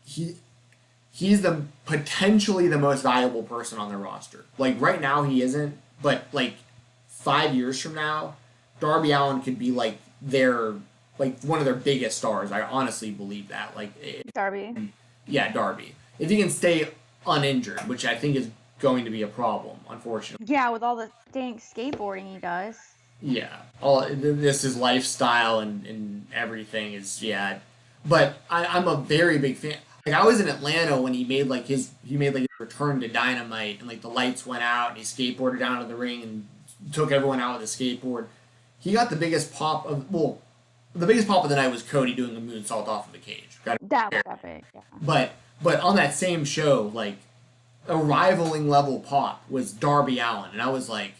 he's the potentially the most valuable person on the roster. Like right now he isn't, but like 5 years from now, Darby Allen could be like one of their biggest stars. I honestly believe that. Darby. Yeah, Darby. If he can stay uninjured, which I think is going to be a problem, unfortunately. Yeah, with all the dang skateboarding he does. Yeah, this is lifestyle and everything is But I'm a very big fan. Like I was in Atlanta when he made his return to Dynamite and like the lights went out and he skateboarded down to the ring and took everyone out with a skateboard. He got the biggest pop of the night was Cody doing a moonsault off of the cage. That was epic. Yeah. But on that same show, like a rivaling level pop was Darby Allen, and I was like,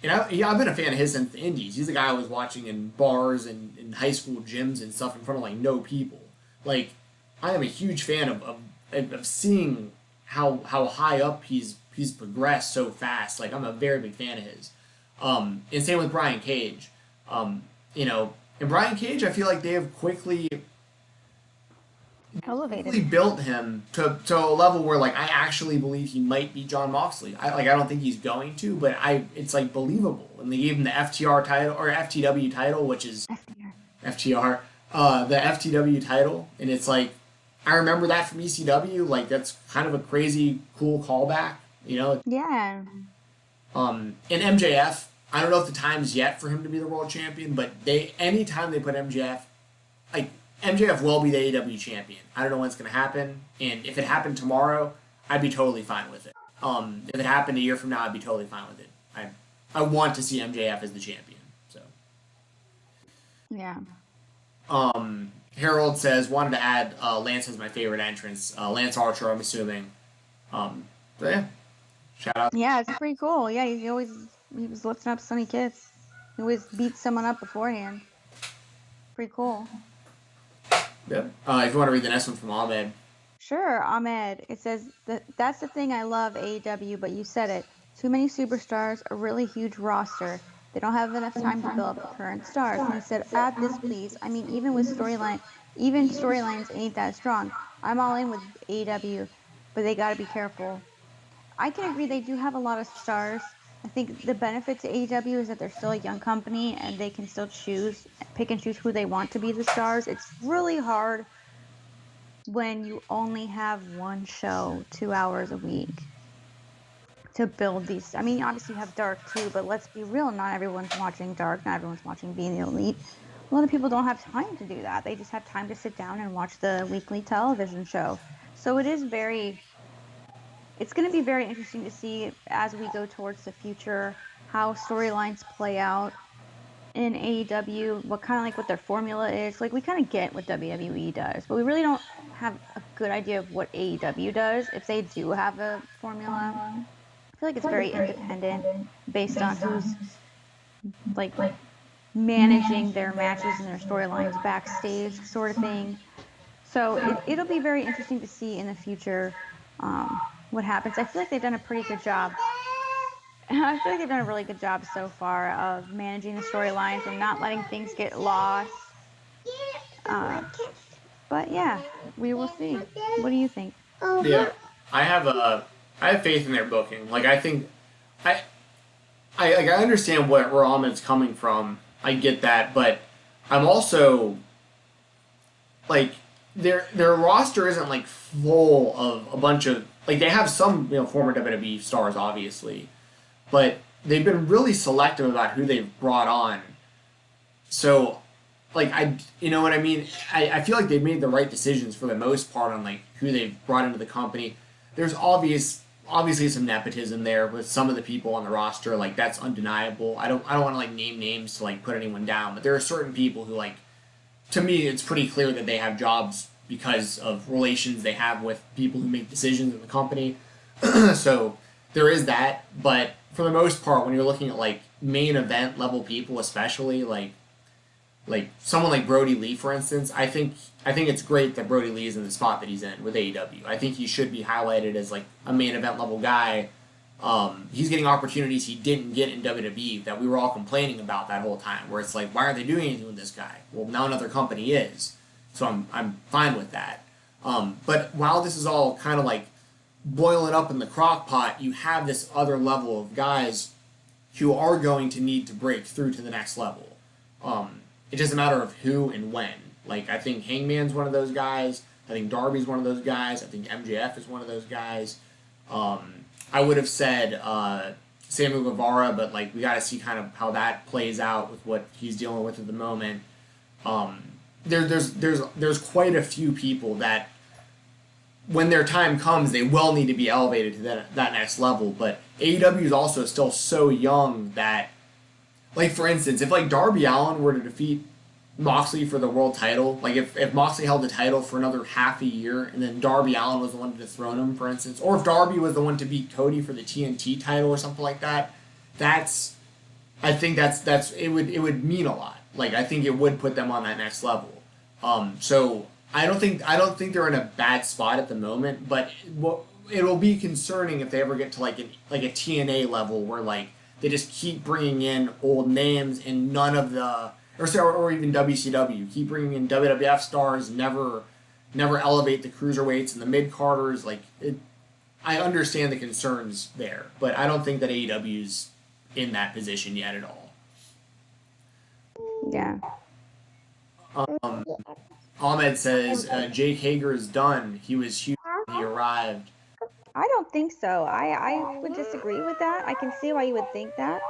I've been a fan of his since the Indies. He's the guy I was watching in bars and in high school gyms and stuff in front of like no people. Like I am a huge fan of seeing how high up he's progressed so fast. Like I'm a very big fan of his. And same with Brian Cage. And Brian Cage, I feel like they have quickly elevated, built him to a level where like I actually believe he might be Jon Moxley. I don't think he's going to, but it's like believable. And they gave him the FTR title or FTW title, which is FTR, the FTW title, and it's like I remember that from ECW. Like that's kind of a crazy cool callback, Yeah. And MJF, I don't know if the time's yet for him to be the world champion, but anytime they put MJF, like MJF will be the AEW champion. I don't know when it's going to happen, and if it happened tomorrow, I'd be totally fine with it. If it happened a year from now, I'd be totally fine with it. I want to see MJF as the champion. So. Yeah. Harold says, wanted to add Lance as my favorite entrance. Lance Archer, I'm assuming. So yeah, shout out. Yeah, it's pretty cool. Yeah, he was lifting up Sonny Kiss. He always beat someone up beforehand. Pretty cool. Yep. If you want to read the next one from Ahmed. Sure, Ahmed. It says that's the thing I love AEW, but you said it. Too many superstars, a really huge roster. They don't have enough time to build up current stars. And he said, add this, please. I mean, even storylines ain't that strong. I'm all in with AEW, but they got to be careful. I can agree they do have a lot of stars. I think the benefit to AEW is that they're still a young company and they can still pick and choose who they want to be the stars. It's really hard when you only have one show 2 hours a week to build these. I mean, obviously you have Dark too, but let's be real, not everyone's watching Dark, not everyone's watching Being the Elite. A lot of people don't have time to do that. They just have time to sit down and watch the weekly television show. So it's going to be very interesting to see as we go towards the future how storylines play out in AEW, what their formula is. Like we kind of get what WWE does, but we really don't have a good idea of what AEW does if they do have a formula. I feel like it's very independent based on who's like managing their matches and their storylines backstage, sort of thing. So it'll be very interesting to see in the future what happens. I feel like they've done a pretty good job. I feel like they've done a really good job so far of managing the storylines and not letting things get lost. But yeah, we will see. What do you think? Yeah, I have faith in their booking. Like, I think I understand where Ahmed's coming from. I get that, but I'm also like their roster isn't like full of a bunch of like they have some former WWE stars obviously, but they've been really selective about who they've brought on. So like you know what I mean? I feel like they've made the right decisions for the most part on like who they've brought into the company. There's obviously some nepotism there with some of the people on the roster, like that's undeniable. I don't want to like name names to like put anyone down, but there are certain people who like to me it's pretty clear that they have jobs because of relations they have with people who make decisions in the company. So there is that, but for the most part when you're looking at like main event level people, especially like someone like Brody Lee, for instance, I think it's great that Brody Lee is in the spot that he's in with AEW. I think he should be highlighted as like a main event level guy. He's getting opportunities he didn't get in WWE that we were all complaining about that whole time. Where it's like, why aren't they doing anything with this guy? Well, now another company is, so I'm fine with that. But while this is all kind of like boiling up in the crock pot, you have this other level of guys who are going to need to break through to the next level. It's just a matter of who and when. Like, I think Hangman's one of those guys. I think Darby's one of those guys. I think MJF is one of those guys. I would have said Samuel Guevara, but, like, we got to see kind of how that plays out with what he's dealing with at the moment. There's quite a few people that, when their time comes, they will need to be elevated to that next level. But AEW is also still so young that, like, for instance, if, like, Darby Allen were to defeat Moxley for the world title, like, if Moxley held the title for another half a year, and then Darby Allen was the one to dethrone him, for instance, or if Darby was the one to beat Cody for the TNT title or something like that, I think it would mean a lot. Like, I think it would put them on that next level. So I don't think they're in a bad spot at the moment, but it'll be concerning if they ever get to like a TNA level where like they just keep bringing in old names and none of the or even WCW keep bringing in WWF stars, never elevate the cruiserweights and the mid carders. Like I understand the concerns there, but I don't think that AEW's in that position yet at all. Yeah. Ahmed says Jake Hager is done. He was huge when he arrived. I don't think so. I would disagree with that. I can see why you would think that.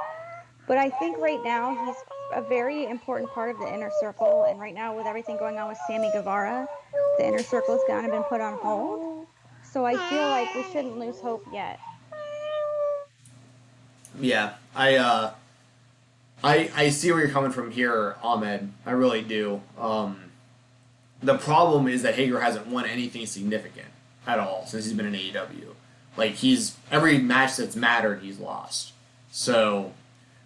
But I think right now he's a very important part of the inner circle. And right now with everything going on with Sammy Guevara, the inner circle has kind of been put on hold. So I feel like we shouldn't lose hope yet. Yeah, I see where you're coming from here, Ahmed. I really do. The problem is that Hager hasn't won anything significant at all since he's been in AEW. Like, every match that's mattered, he's lost. So,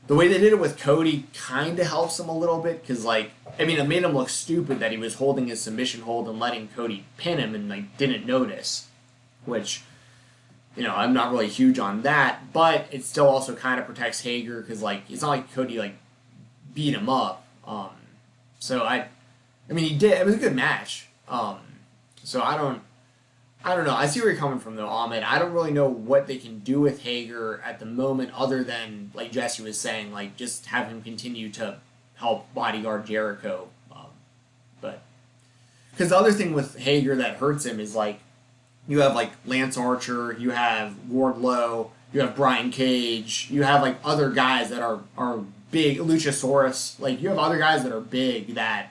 the way they did it with Cody kind of helps him a little bit, because, like, I mean, it made him look stupid that he was holding his submission hold and letting Cody pin him and, like, didn't notice. Which, you know, I'm not really huge on that, but it still also kind of protects Hager, because, like, it's not like Cody, like, beat him up. So, I mean, he did. It was a good match. So, I don't know. I see where you're coming from, though, Ahmed. I don't really know what they can do with Hager at the moment other than, like Jesse was saying, like, just have him continue to help bodyguard Jericho. But because the other thing with Hager that hurts him is, like, you have, like, Lance Archer, you have Wardlow, you have Brian Cage, you have, like, other guys that are big, Luchasaurus. Like, you have other guys that are big that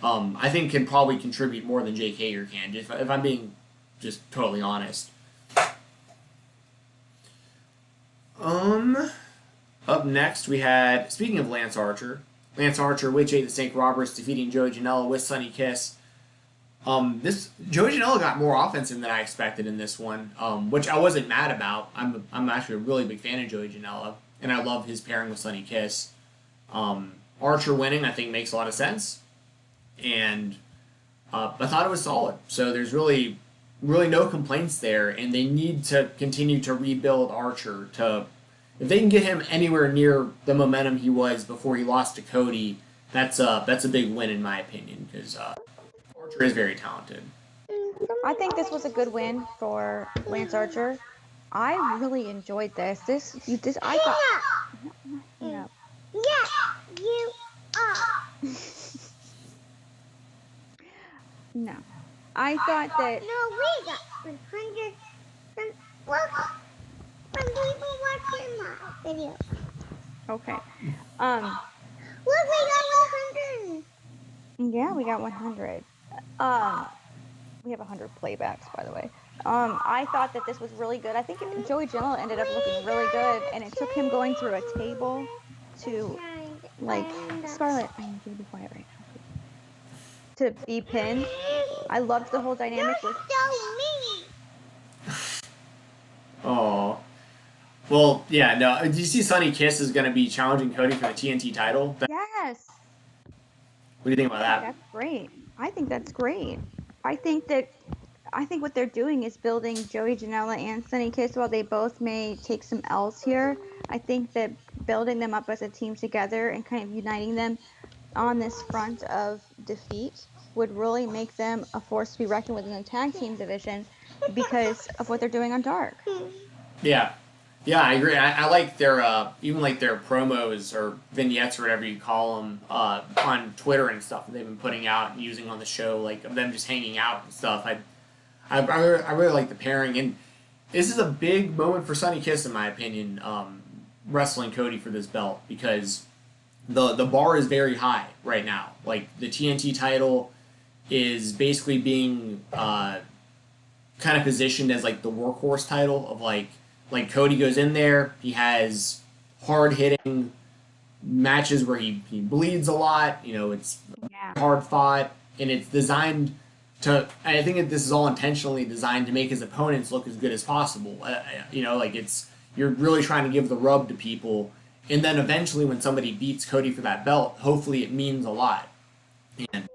I think can probably contribute more than Jake Hager can, if I'm being just totally honest. Up next we had, speaking of Lance Archer, with Jake the Snake Roberts defeating Joey Janela with Sonny Kiss. This Joey Janela got more offensive than I expected in this one, which I wasn't mad about. I'm actually a really big fan of Joey Janela, and I love his pairing with Sonny Kiss. Archer winning, I think, makes a lot of sense, and I thought it was solid. So there's really no complaints there, and they need to continue to rebuild Archer. If they can get him anywhere near the momentum he was before he lost to Cody, that's a big win in my opinion, because Archer is very talented. I think this was a good win for Lance Archer. I really enjoyed this. I got. Yeah. Yeah, you are. No, I thought that. No, we got 100. Look, when people watching my video. Okay. Look, we got 100. Yeah, we got 100. We have 100 playbacks, by the way. I thought that this was really good. I think Joey Janela ended up looking really good, and it took him going through a table to, like, Scarlett, I need you to be quiet right now. To be pinned. I loved the whole dynamic with. Oh. Well, yeah, no. Do you see Sonny Kiss is going to be challenging Cody for the TNT title? Yes. What do you think about that? That's great. I think that's great. I think what they're doing is building Joey Janela and Sonny Kiss. While they both may take some L's here, I think that building them up as a team together and kind of uniting them on this front of defeat would really make them a force to be reckoned with in the tag team division because of what they're doing on Dark. Yeah. Yeah, I agree. I like their even like their promos or vignettes or whatever you call them on Twitter and stuff that they've been putting out and using on the show, like of them just hanging out and stuff. I really like the pairing, and this is a big moment for Sonny Kiss in my opinion, wrestling Cody for this belt, because the bar is very high right now. Like the TNT title is basically being kind of positioned as like the workhorse title of like Cody goes in there, he has hard-hitting matches where he bleeds a lot, it's hard fought, and it's designed to, I think that this is all intentionally designed to make his opponents look as good as possible. You're really trying to give the rub to people, and then eventually when somebody beats Cody for that belt, hopefully it means a lot. And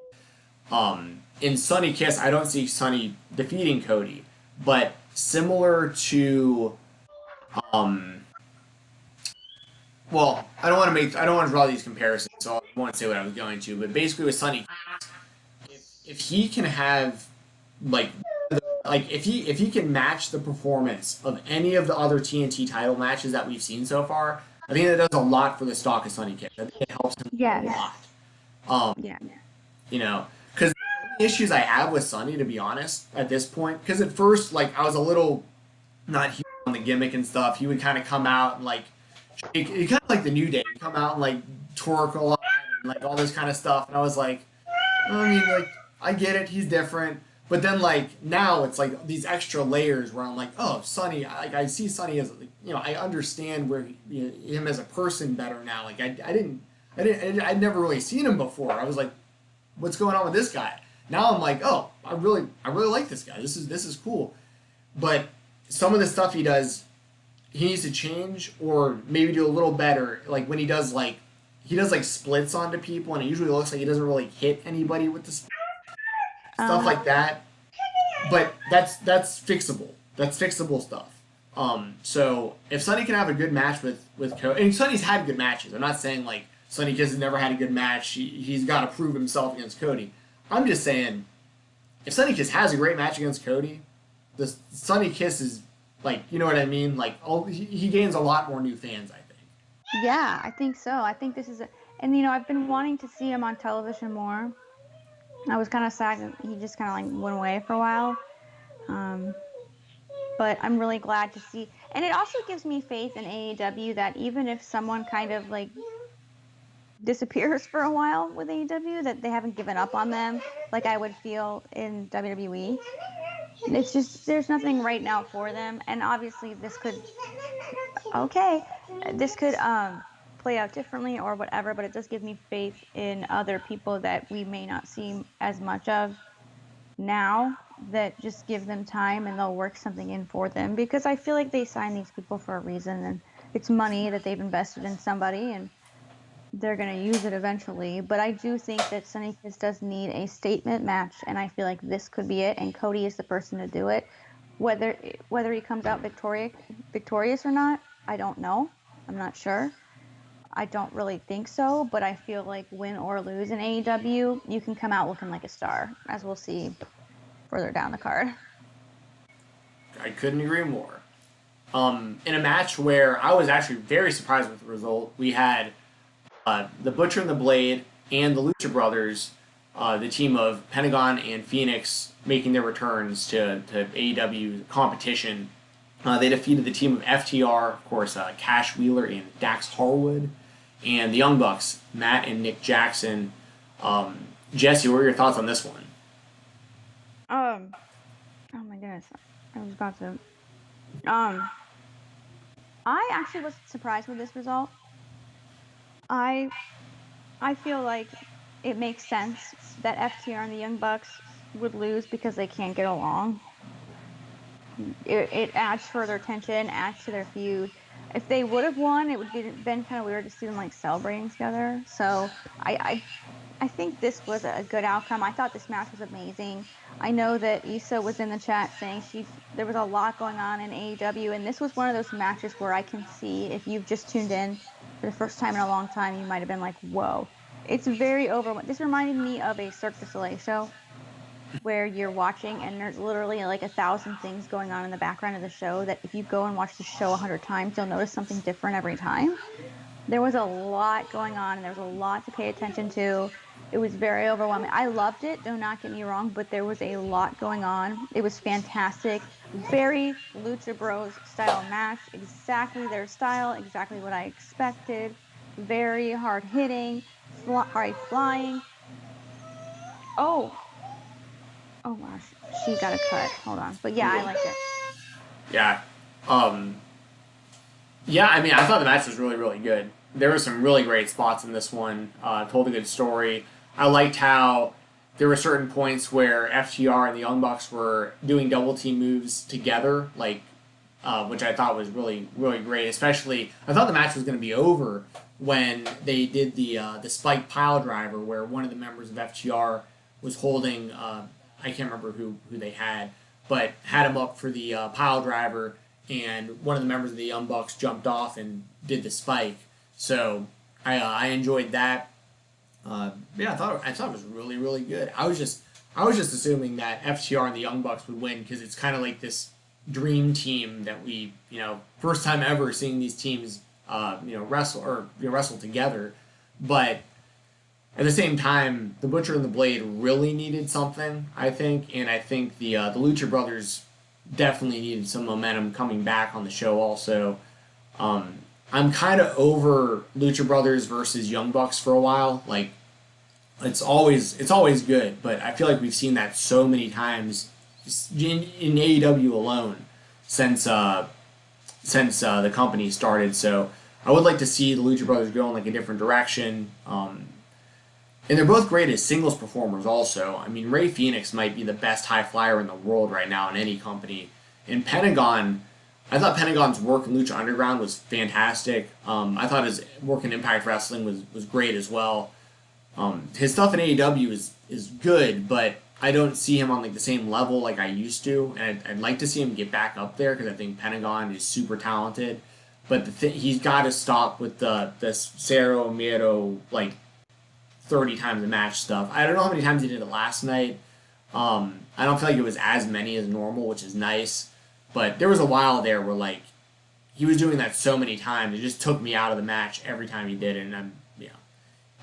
in Sonny Kiss, I don't see Sonny defeating Cody, but similar to well, I don't want to draw these comparisons, so I won't say what I was going to, but basically with Sonny, if he can have if he can match the performance of any of the other TNT title matches that we've seen so far, I think that does a lot for the stock of Sonny Kiss. I think it helps him a lot. Because the issues I have with Sonny, to be honest, at this point, because at first, I was a little not huge on the gimmick and stuff. He would kind of come out and he kind of like the New Day. He'd come out and twerk a lot and all this kind of stuff. And I was like, I get it, he's different. But then now it's these extra layers where I'm like, oh, Sonny, I see Sonny as I understand where him as a person better now. I'd never really seen him before. I was like, what's going on with this guy? Now I'm like, oh, I really like this guy. This is cool. But some of the stuff he does, he needs to change or maybe do a little better. When he does splits onto people, and it usually looks like he doesn't really hit anybody with the split. Stuff like that. But that's fixable. That's fixable stuff. So if Sonny can have a good match with Cody, and Sonny's had good matches. I'm not saying Sonny Kiss has never had a good match. He's got to prove himself against Cody. I'm just saying, if Sonny Kiss has a great match against Cody, the Sonny Kiss is you know what I mean? He gains a lot more new fans, I think. Yeah, I think so. I think this is and I've been wanting to see him on television more. I was kind of sad that he just kind of went away for a while. But I'm really glad to see. And it also gives me faith in AEW that even if someone kind of disappears for a while with AEW, that they haven't given up on them like I would feel in WWE. It's just, there's nothing right now for them. And obviously this could play out differently or whatever, but it does give me faith in other people that we may not see as much of now that just give them time and they'll work something in for them, because I feel like they signed these people for a reason, and it's money that they've invested in somebody and they're going to use it eventually. But I do think that Sonny Kiss does need a statement match, and I feel like this could be it, and Cody is the person to do it. Whether he comes out victorious or not, I don't know. I'm not sure. I don't really think so, but I feel like win or lose in AEW, you can come out looking like a star, as we'll see further down the card. I couldn't agree more. In a match where I was actually very surprised with the result, we had the Butcher and the Blade and the Lucha Brothers, the team of Pentagon and Phoenix, making their returns to AEW competition. They defeated the team of FTR, of course, Cash Wheeler and Dax Harwood, and the Young Bucks, Matt and Nick Jackson. Jesse, what are your thoughts on this one? Oh my goodness, I was about to. I actually was surprised with this result. I feel like it makes sense that FTR and the Young Bucks would lose because they can't get along. It adds further tension, adds to their feud. If they would have won, it would have been kind of weird to see them like celebrating together. So I think this was a good outcome. I thought this match was amazing. I know that Issa was in the chat saying there was a lot going on in AEW, and this was one of those matches where I can see, if you've just tuned in for the first time in a long time, you might have been like, whoa. It's very overwhelming. This reminded me of a Cirque du Soleil show where you're watching and there's literally like 1,000 things going on in the background of the show that if you go and watch the show 100 times, you'll notice something different every time. There was a lot going on and there was a lot to pay attention to. It was very overwhelming. I loved it, do not get me wrong, but there was a lot going on. It was fantastic. Very Lucha Bros style match. Exactly their style, exactly what I expected. Very hard hitting, hard flying. Oh gosh, she got a cut. Hold on. But yeah, I liked it. Yeah. Yeah, I mean, I thought the match was really, really good. There were some really great spots in this one. Told a good story. I liked how there were certain points where FTR and the Young Bucks were doing double team moves together, like which I thought was really, really great. Especially, I thought the match was going to be over when they did the spike pile driver, where one of the members of FTR was holding. I can't remember who they had, but had him up for the pile driver, and one of the members of the Young Bucks jumped off and did the spike. So I enjoyed that. Yeah, I thought it was really, really good. I was just assuming that FTR and the Young Bucks would win because it's kind of like this dream team that we, first time ever seeing these teams, wrestle together. But at the same time, the Butcher and the Blade really needed something, I think, and I think the Lucha Brothers definitely needed some momentum coming back on the show. Also, I'm kind of over Lucha Brothers versus Young Bucks for a while. Like, it's always good, but I feel like we've seen that so many times in AEW alone since the company started. So I would like to see the Lucha Brothers go in like a different direction. And they're both great as singles performers also. I mean, Rey Fenix might be the best high flyer in the world right now in any company. And Pentagon, I thought Pentagon's work in Lucha Underground was fantastic. I thought his work in Impact Wrestling was great as well. His stuff in AEW is good, but I don't see him on like the same level like I used to. And I'd like to see him get back up there because I think Pentagon is super talented. But he's got to stop with the Cero Miedo, like, 30 times a match stuff. I don't know how many times he did it last night. I don't feel like it was as many as normal, which is nice. But there was a while there where, like, he was doing that so many times, it just took me out of the match every time he did it. And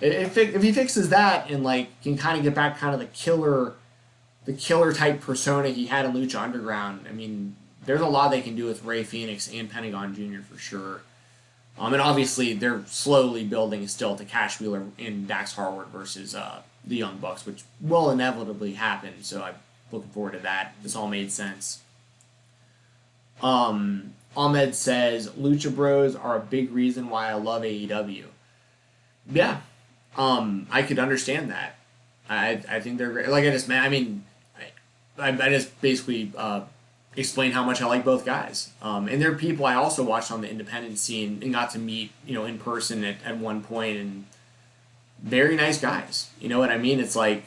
if he fixes that and like can kind of get back kind of the killer type persona he had in Lucha Underground, I mean, there's a lot they can do with Rey Fenix and Pentagon Jr. for sure. And obviously, they're slowly building still to Cash Wheeler and Dax Harwood versus the Young Bucks, which will inevitably happen. So I'm looking forward to that. This all made sense. Ahmed says, Lucha Bros are a big reason why I love AEW. Yeah, I could understand that. I think they're great. Like I just, man, I mean, I just basically explained how much I like both guys. And there are people I also watched on the independent scene and got to meet, in person at one point, and very nice guys. You know what I mean? It's like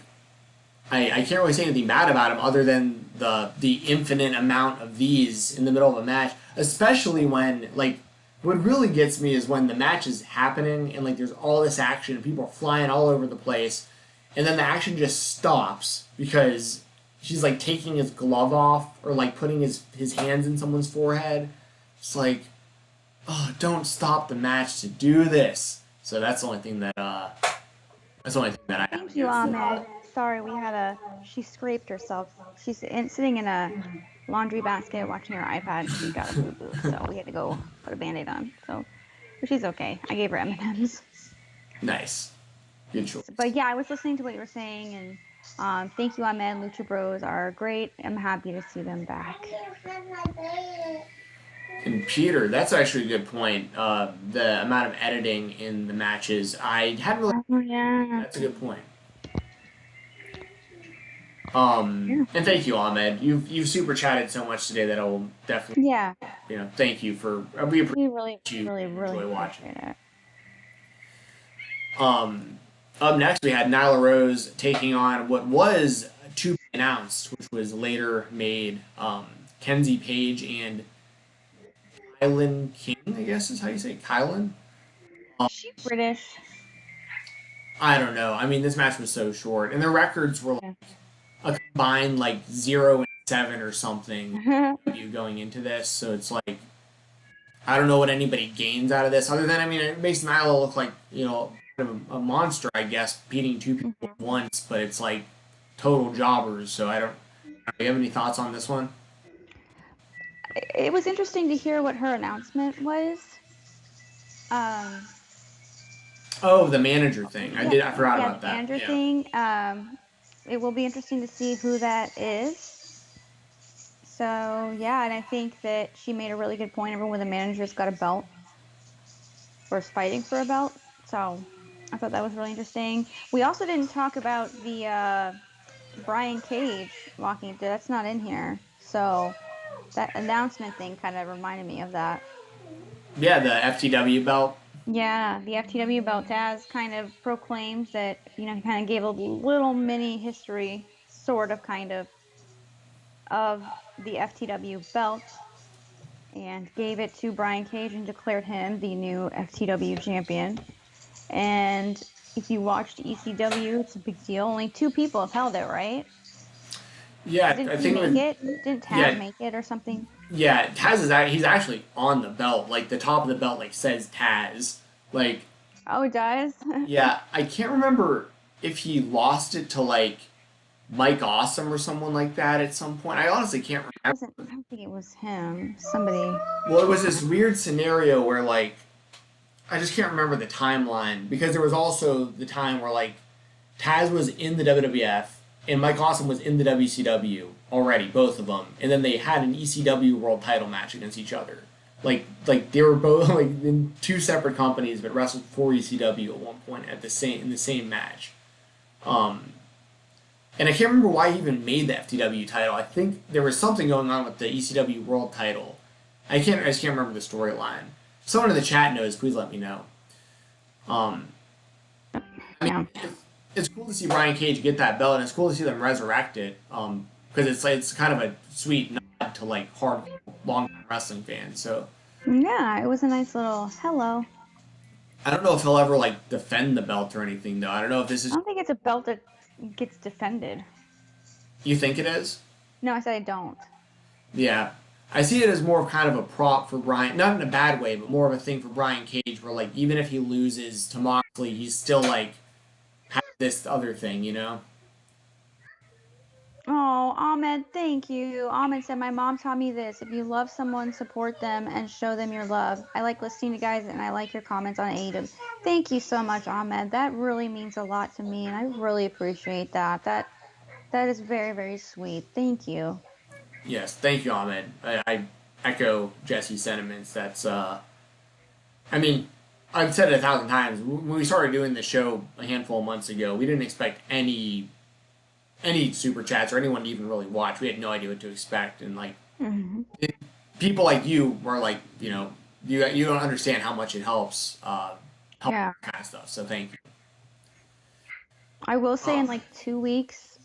I can't really say anything bad about him other than the infinite amount of these in the middle of a match, especially when, like, what really gets me is when the match is happening and, like, there's all this action and people are flying all over the place, and then the action just stops because she's, like, taking his glove off or, like, putting his hands in someone's forehead. It's like, oh, don't stop the match to do this. So that's the only thing that I have. Thank you, Ahmed. Sorry, she scraped herself. She's sitting in a laundry basket watching her iPad. She got a boo-boo, so we had to go put a Band-Aid on. But she's okay. I gave her M&Ms. Nice. Good choice. But yeah, I was listening to what you were saying, and thank you, Ahmed. Lucha Bros are great. I'm happy to see them back. And Peter, that's actually a good point. The amount of editing in the matches, I hadn't really. Oh, yeah. That's a good point. And thank you, Ahmed. You've super chatted so much today that I will definitely. Yeah. Thank you for. We appreciate We really enjoy watching it. Up next, we had Nyla Rose taking on what was to be announced, which was later made. Kenzie Page and Kylan King, I guess is how you say it. Kylan? Is she British? I don't know. I mean, this match was so short, and the records were like a combined like 0-7 or something you going into this. So it's like I don't know what anybody gains out of this, other than it makes Nyla look like a monster, I guess, beating two people at once. But it's like total jobbers. So I don't. Do you have any thoughts on this one? It was interesting to hear what her announcement was. Oh, the manager thing. I forgot about the that. Manager thing. It will be interesting to see who that is. So yeah, and I think that she made a really good point. Everyone with a manager's got a belt, or is fighting for a belt. So I thought that was really interesting. We also didn't talk about the Brian Cage walking through. That's not in here. So that announcement thing kind of reminded me of that. Yeah, the FTW belt. Yeah, the FTW belt. Taz kind of proclaims that, he kind of gave a little mini history, sort of, kind of the FTW belt, and gave it to Brian Cage and declared him the new FTW champion. And if you watched ECW, it's a big deal. Only 2 people have held it, right? Yeah, I think Didn't Taz make it or something? Yeah, Taz he's actually on the belt. Like the top of the belt says Taz. Like Oh, it does? yeah, I can't remember if he lost it to Mike Awesome or someone like that at some point. I honestly can't remember. I don't think it was him. Somebody. Well, it was this weird scenario where I just can't remember the timeline, because there was also the time where Taz was in the WWF and Mike Awesome was in the WCW already, both of them, and then they had an ECW world title match against each other. They were both in 2 separate companies, but wrestled for ECW at one point in the same match. And I can't remember why he even made the FTW title. I think there was something going on with the ECW world title. I just can't remember the storyline. Someone in the chat knows, please let me know. It's cool to see Brian Cage get that belt, and it's cool to see them resurrect it, because it's kind of a sweet nod to hard, long-time wrestling fans. So yeah, it was a nice little hello. I don't know if he'll ever defend the belt or anything, though. I don't know if this is. I don't think it's a belt that gets defended. You think it is? No, I said I don't. Yeah. I see it as more of kind of a prop for Brian, not in a bad way, but more of a thing for Brian Cage, where even if he loses to Moxley, he's still has this other thing, Oh, Ahmed, thank you. Ahmed said, my mom taught me this. If you love someone, support them and show them your love. I like listening to guys, and I like your comments on AEW. Thank you so much, Ahmed. That really means a lot to me, and I really appreciate that. That is very, very sweet. Thank you. Yes, thank you, Ahmed. I echo Jesse's sentiments. That's, I've said it 1,000 times. When we started doing the show a handful of months ago, we didn't expect any any super chats or anyone to even really watch. We had no idea what to expect, and like Mm-hmm. people like you were like, you don't understand how much it helps Yeah. that kind of stuff. So thank you. I will say in like 2 weeks,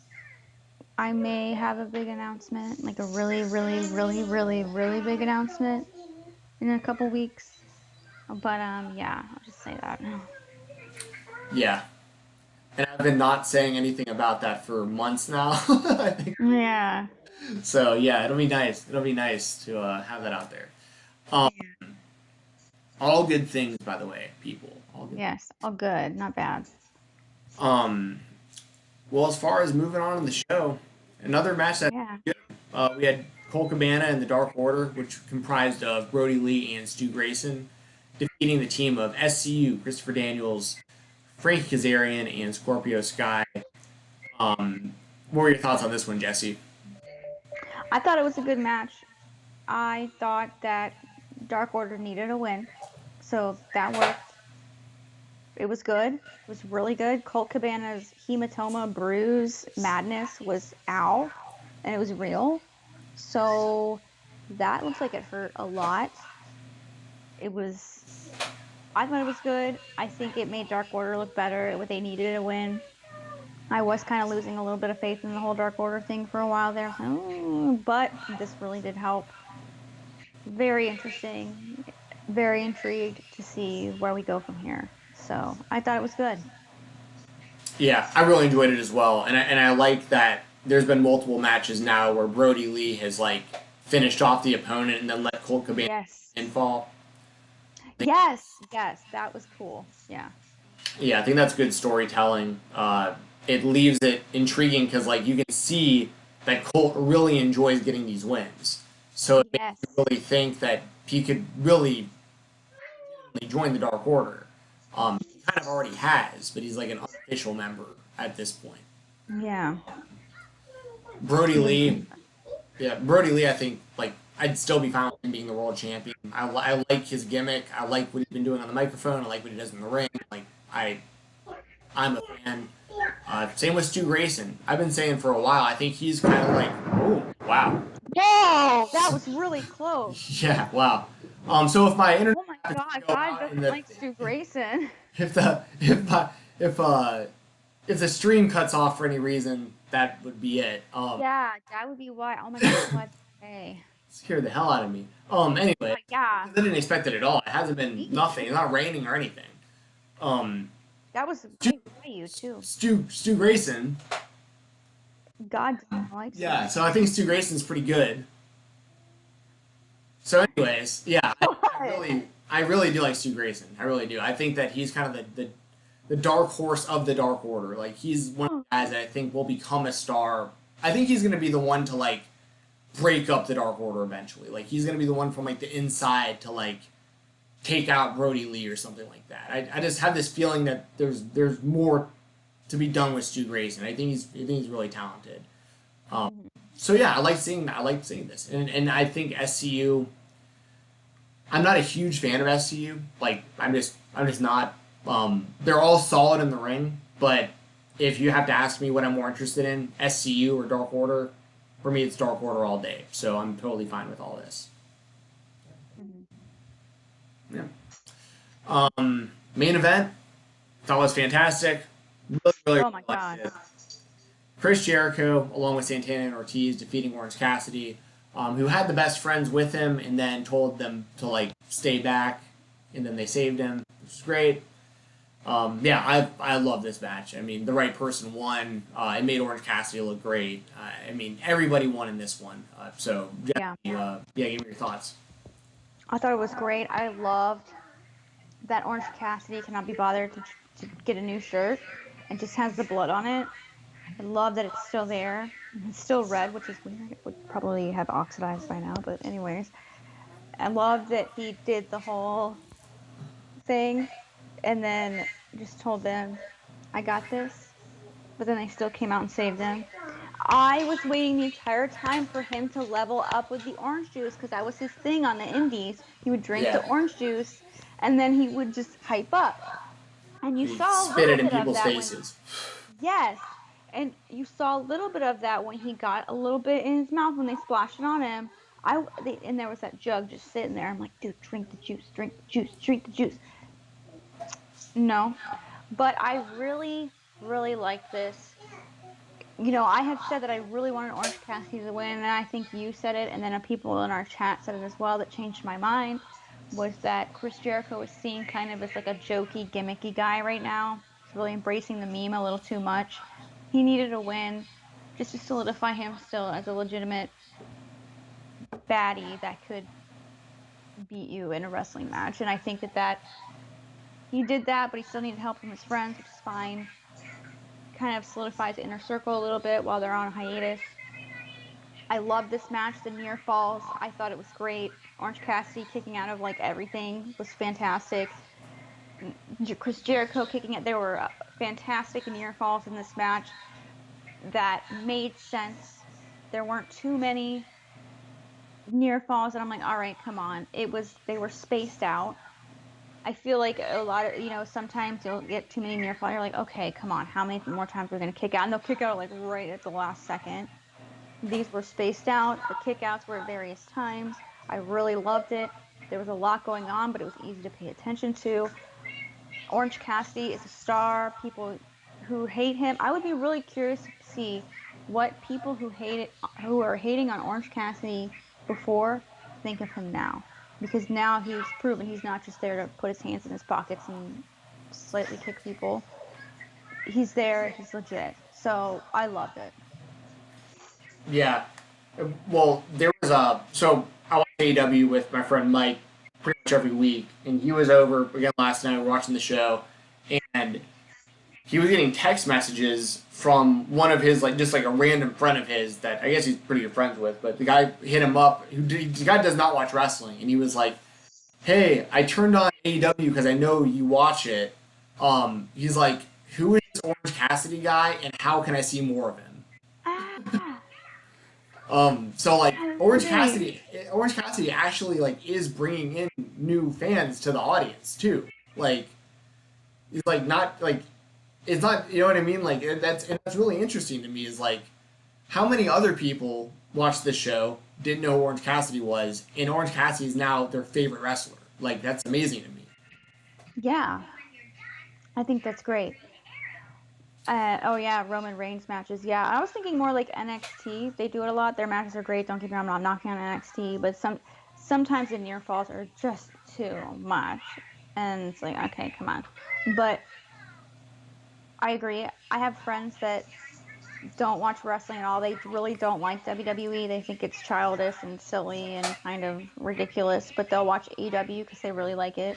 I may have a big announcement, like a really, really, really, really, really big announcement in a couple weeks. But yeah, I'll just say that. Yeah. And I've been not saying anything about that for months now. I think. Yeah. So yeah, it'll be nice. It'll be nice to have that out there. Um, all good things, by the way, people. All good. Yes, all good, not bad. Um, well, as far as moving on in the show, another match that Yeah. we had Cole Cabana and the Dark Order, which comprised of Brody Lee and Stu Grayson, defeating the team of SCU, Christopher Daniels, Frankie Kazarian, and Scorpio Sky. What were your thoughts on this one, Jesse? I thought it was a good match. I thought that Dark Order needed a win, so that worked. It was good. It was really good. Colt Cabana's hematoma bruise madness was out, and it was real. So that looks like it hurt a lot. I thought it was good. I think it made Dark Order look better. They needed a win. I was kind of losing a little bit of faith in the whole Dark Order thing for a while there. But this really did help. Very interesting. Very intrigued to see where we go from here. So I thought it was good. Yeah, I really enjoyed it as well, and I like that there's been multiple matches now where Brody Lee has like finished off the opponent and then let Colt Cabana Yes. fall. Yes, that was cool. Yeah. Yeah, I think that's good storytelling. It leaves it intriguing because like you can see that Colt really enjoys getting these wins, so it Yes. makes you really think that he could really join the Dark Order. He kind of already has, but he's like an unofficial member at this point. Yeah. Brody Lee, I think like I'd still be fine with him being the world champion. I like his gimmick. I like what he's been doing on the microphone. I like what he does in the ring. Like I'm a fan. Same with Stu Grayson. I've been saying for a while. I think he's kind of like, oh wow, Whoa, that was really close. yeah, wow. So if my internet Oh my happens to God, go God out doesn't in the- like Stu Grayson. if the stream cuts off for any reason, that would be it. Yeah, that would be why. Oh my God, what? Hey. Scared the hell out of me. Anyway, Yeah. I didn't expect it at all. It hasn't been nothing. It's not raining or anything. That was great by you too. Stu Grayson. God doesn't like Stu. Yeah, so I think Stu Grayson's pretty good. So, anyways, yeah, I really do like Stu Grayson. I really do. I think that he's kind of the dark horse of the Dark Order. Like he's one of the guys that I think will become a star. I think he's going to be the one to like break up the Dark Order eventually. Like he's going to be the one from like the inside to like take out Brody Lee or something like that. I just have this feeling that there's more to be done with Stu Grayson. I think he's really talented. So yeah, I like seeing that. I like seeing this, and I think SCU. I'm not a huge fan of SCU. Like I'm just not. They're all solid in the ring, but if you have to ask me what I'm more interested in, SCU or Dark Order, for me it's Dark Order all day. So I'm totally fine with all this. Yeah. Main event, thought was fantastic. Really Oh my God. it. Chris Jericho, along with Santana and Ortiz, defeating Orange Cassidy, who had the best friends with him, and then told them to like stay back, and then they saved him, which was great. Yeah, I love this match. I mean, the right person won. It made Orange Cassidy look great. I mean, everybody won in this one. So, Jesse, Yeah. give me your thoughts. I thought it was great. I loved that Orange Cassidy cannot be bothered to get a new shirt. It just has the blood on it. I love that it's still there. It's still red, which is weird. It would probably have oxidized by now, but anyways. I love that he did the whole thing and then just told them, I got this. But then they still came out and saved them. I was waiting the entire time for him to level up with the orange juice because that was his thing on the indies. He would drink the orange juice and then he would just hype up. And you saw a Spit little it in bit of people's that faces. yes. And you saw a little bit of that when he got a little bit in his mouth when they splashed it on him. And there was that jug just sitting there. I'm like, dude, drink the juice, drink the juice, drink the juice. No, but I really, really like this. I had said that I really wanted Orange Cassidy to win, and I think you said it, and then people in our chat said it as well. That changed my mind. Was that Chris Jericho is seen kind of as like a jokey, gimmicky guy right now. He's really embracing the meme a little too much. He needed a win just to solidify him still as a legitimate baddie that could beat you in a wrestling match. And I think that he did that, but he still needed help from his friends, which is fine. Kind of solidifies the inner circle a little bit while they're on a hiatus. I love this match. The near falls, I thought it was great. Orange Cassidy kicking out of like everything was fantastic. Chris Jericho kicking it. There were fantastic near falls in this match that made sense. There weren't too many near falls, and I'm like, all right, come on. They were spaced out. I feel like a lot of, sometimes you'll get too many near falls. You're like, okay, come on, how many more times are we going to kick out? And they'll kick out like right at the last second. These were spaced out. The kickouts were at various times. I really loved it. There was a lot going on, but it was easy to pay attention to. Orange Cassidy is a star. People who hate him, I would be really curious to see what people who are hating on Orange Cassidy before think of him now, because now he's proven he's not just there to put his hands in his pockets and slightly kick people. He's there. He's legit. So I loved it. Yeah. Well, there was so I watch AEW with my friend Mike pretty much every week, and he was over again last night. We're watching the show, and he was getting text messages from one of his, like, just like a random friend of his that I guess he's pretty good friends with, but the guy hit him up. The guy does not watch wrestling, and he was like, "Hey, I turned on AEW because I know you watch it." He's like, "Who is this Orange Cassidy guy, and how can I see more of him?" So like Orange Cassidy actually like is bringing in new fans to the audience too. Like, it's like not like it's not, you know what I mean? Like that's really interesting to me. Is like how many other people watched this show, didn't know who Orange Cassidy was, and Orange Cassidy is now their favorite wrestler. Like that's amazing to me. Yeah, I think that's great. Oh yeah, Roman Reigns matches. Yeah, I was thinking more like NXT. They do it a lot. Their matches are great. Don't get me wrong, I'm not knocking on NXT, but sometimes the near falls are just too much, and it's like, okay, come on. But I agree. I have friends that don't watch wrestling at all. They really don't like WWE. They think it's childish and silly and kind of ridiculous, but they'll watch AEW because they really like it.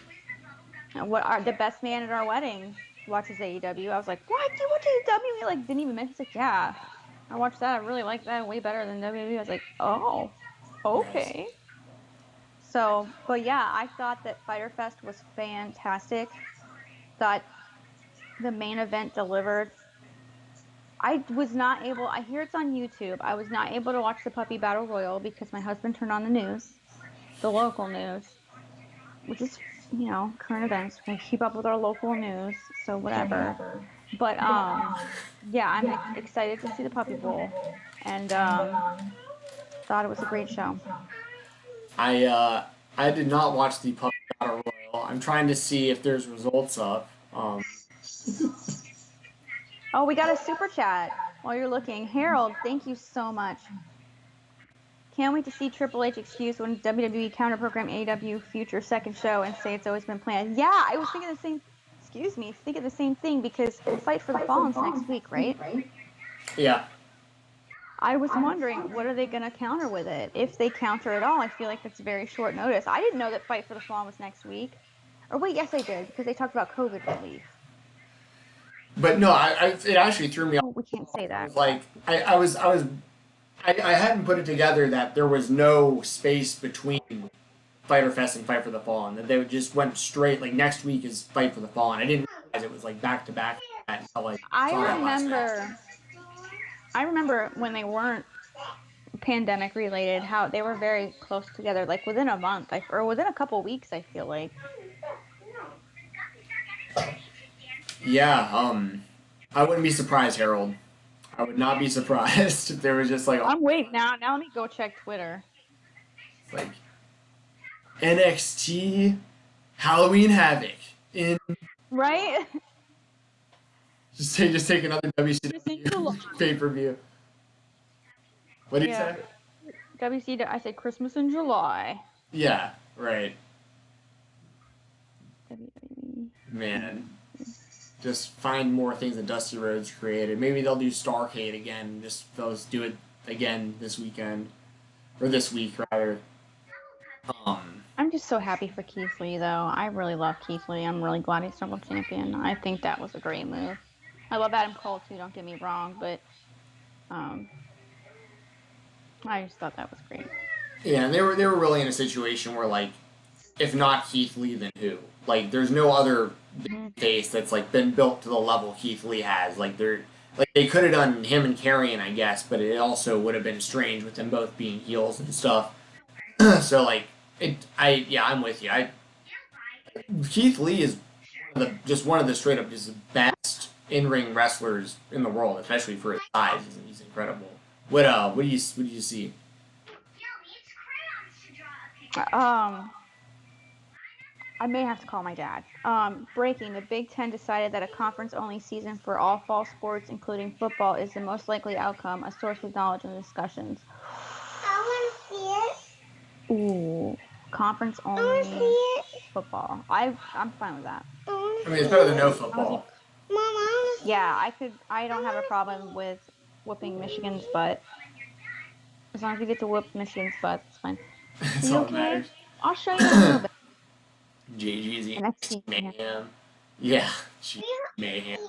The best man at our wedding watches AEW. I was like, what? You watch AEW? He like didn't even mention. He's like, yeah, I watched that. I really like that way better than WWE. I was like, oh, okay. So, but yeah, I thought that Fyter Fest was fantastic. Thought the main event delivered. I was not able. I hear it's on YouTube. I was not able to watch the Puppy Battle Royal because my husband turned on the news, the local news, which is, current events. We keep up with our local news, so whatever. But yeah, I'm excited to see the Puppy Bowl, and thought it was a great show. I did not watch the Puppy Battle Royal. I'm trying to see if there's results up. Oh, we got a super chat while you're looking. Harold, thank you so much. Can't wait to see Triple H excuse when WWE counter-program AEW future second show and say it's always been planned. Yeah, I was thinking the same thing because Fight for the Fallen's next week, right? Yeah. I was wondering, what are they going to counter with it? If they counter at all, I feel like that's very short notice. I didn't know that Fight for the Fallen was next week. Or wait, yes, I did, because they talked about COVID relief. But no, it actually threw me off. Oh, we can't say that. Like I hadn't put it together that there was no space between Fyter Fest and Fight for the Fallen. That they just went straight, like next week is Fight for the Fallen. I didn't realize it was like back to back. I remember when they weren't pandemic related, how they were very close together, like within a month, or within a couple weeks, I feel like. Yeah, I wouldn't be surprised, Harold. I would not be surprised if there was just like I'm waiting now. Now let me go check Twitter. like NXT Halloween Havoc in Right? just take another WCW pay-per-view. What did you say? WCW. I said Christmas in July. Yeah, right. WWE. Man, just find more things that Dusty Rhodes created. Maybe they'll do Starcade again. They'll do it again this weekend, or this week rather. I'm just so happy for Keith Lee, though. I really love Keith Lee. I'm really glad he's double champion. I think that was a great move. I love Adam Cole too. Don't get me wrong, but I just thought that was great. Yeah, and they were really in a situation where like, if not Keith Lee, then who? Like, there's no other face that's like been built to the level Keith Lee has. Like they could have done him and Karrion, I guess, but it also would have been strange with them both being heels and stuff. So like, I'm with you. Keith Lee is one of the straight up just best in-ring wrestlers in the world, especially for his size. He's incredible. What do you see? I may have to call my dad. Breaking: the Big Ten decided that a conference-only season for all fall sports, including football, is the most likely outcome. A source with knowledge in the discussions. I want to see it. Ooh, conference-only football. I'm fine with that. I mean, it's better than no football. Mama. Yeah, I don't have a problem with whooping Michigan's butt. As long as we get to whoop Michigan's butt, it's fine. That's You all that okay? matters. I'll show you in a little bit. JG's NXT Mayhem. Yeah, Mayhem.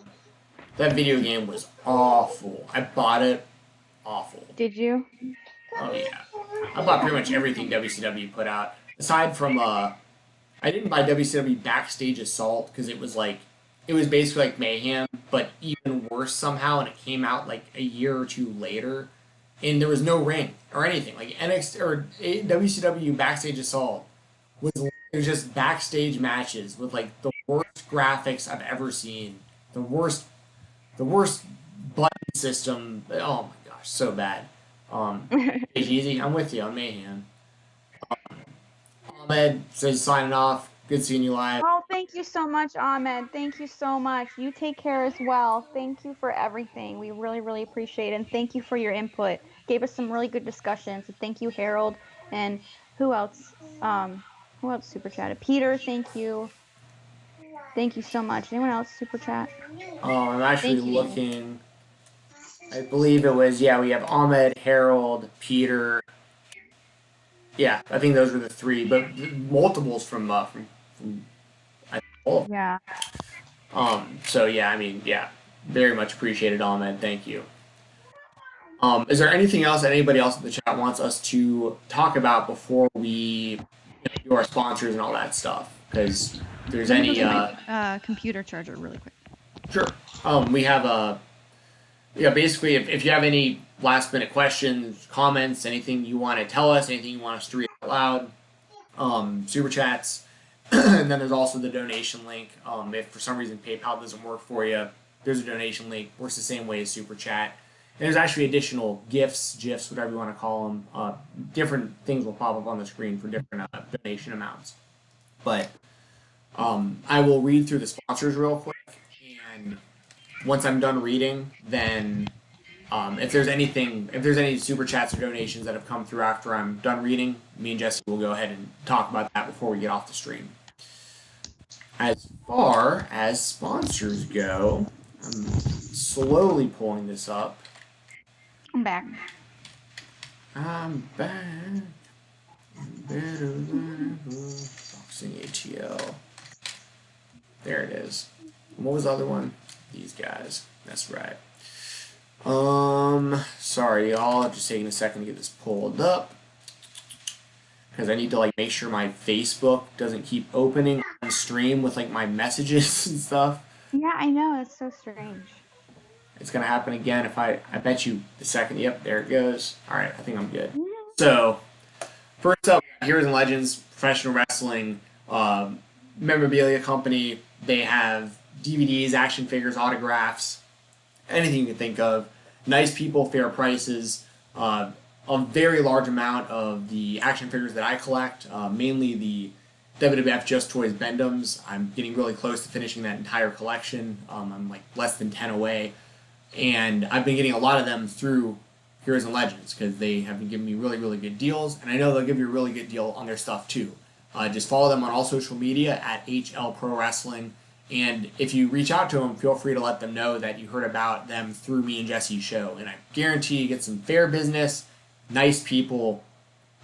That video game was awful. I bought it. Awful. Did you? Oh yeah. I bought pretty much everything WCW put out. Aside from I didn't buy WCW Backstage Assault because it was basically like Mayhem, but even worse somehow, and it came out like a year or two later, and there was no ring or anything. Like NXT or WCW Backstage Assault it was just backstage matches with like the worst graphics I've ever seen, the worst button system. Oh my gosh, so bad. It's easy. I'm with you on Mayhem. Ahmed says signing off. Good seeing you live. Oh, thank you so much, Ahmed. Thank you so much. You take care as well. Thank you for everything. We really, really appreciate it. And thank you for your input. Gave us some really good discussions. And thank you, Harold. And who else? Who else super chatted? Peter, thank you. Thank you so much. Anyone else super chat? I'm actually looking. I believe it was, we have Ahmed, Harold, Peter. Yeah, I think those were the three, but multiples from I think all of them. Yeah. So yeah, I mean, yeah, very much appreciated, Ahmed. Thank you. Is there anything else that anybody else in the chat wants us to talk about before we do our sponsors and all that stuff? Because if there's any computer charger really quick. Sure. We have basically if you have any last minute questions, comments, anything you want to tell us, anything you want us to read out loud, super chats, and then there's also the donation link. If for some reason PayPal doesn't work for you, there's a donation link. Works the same way as super chat. And there's actually additional GIFs, whatever you want to call them. Different things will pop up on the screen for different donation amounts. But I will read through the sponsors real quick, and once I'm done reading, then if there's any super chats or donations that have come through after I'm done reading, me and Jesse will go ahead and talk about that before we get off the stream. As far as sponsors go, I'm slowly pulling this up. I'm back. I'm back. Boxing ATL. There it is. What was the other one? These guys. That's right. Sorry y'all, just taking a second to get this pulled up. Because I need to make sure my Facebook doesn't keep opening on stream with my messages and stuff. Yeah, I know. It's so strange. It's gonna happen again if I bet you the second. Yep, there it goes. Alright, I think I'm good. So, first up, Heroes and Legends, professional wrestling, memorabilia company. They have DVDs, action figures, autographs, anything you can think of. nice people, fair prices. A very large amount of the action figures that I collect, mainly the WWF Just Toys Bendums. I'm getting really close to finishing that entire collection. I'm like less than 10 away. And I've been getting a lot of them through Heroes and Legends because they have been giving me really, really good deals. And I know they'll give you a really good deal on their stuff too. Just follow them on all social media at HL Pro Wrestling. And if you reach out to them, feel free to let them know that you heard about them through me and Jesse's show. And I guarantee you get some fair business, nice people,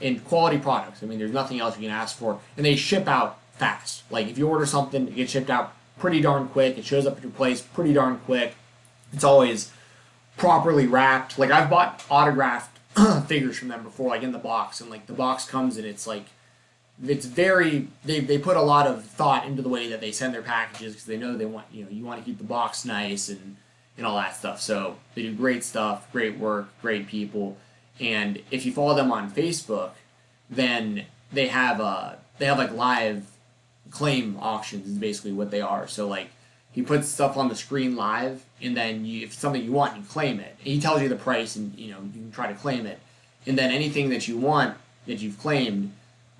and quality products. I mean, there's nothing else you can ask for. And they ship out fast. Like, if you order something, it gets shipped out pretty darn quick. It shows up at your place pretty darn quick. It's always properly wrapped. Like, I've bought autographed figures from them before, like in the box. And, like, the box comes and it's like, it's very, they put a lot of thought into the way that they send their packages because they know they want, you want to keep the box nice and all that stuff. So they do great stuff, great work, great people. And if you follow them on Facebook, then they have like live claim auctions is basically what they are. So like he puts stuff on the screen live, and then if it's something you want, you claim it. And he tells you the price, and you can try to claim it. And then anything that you want that you've claimed,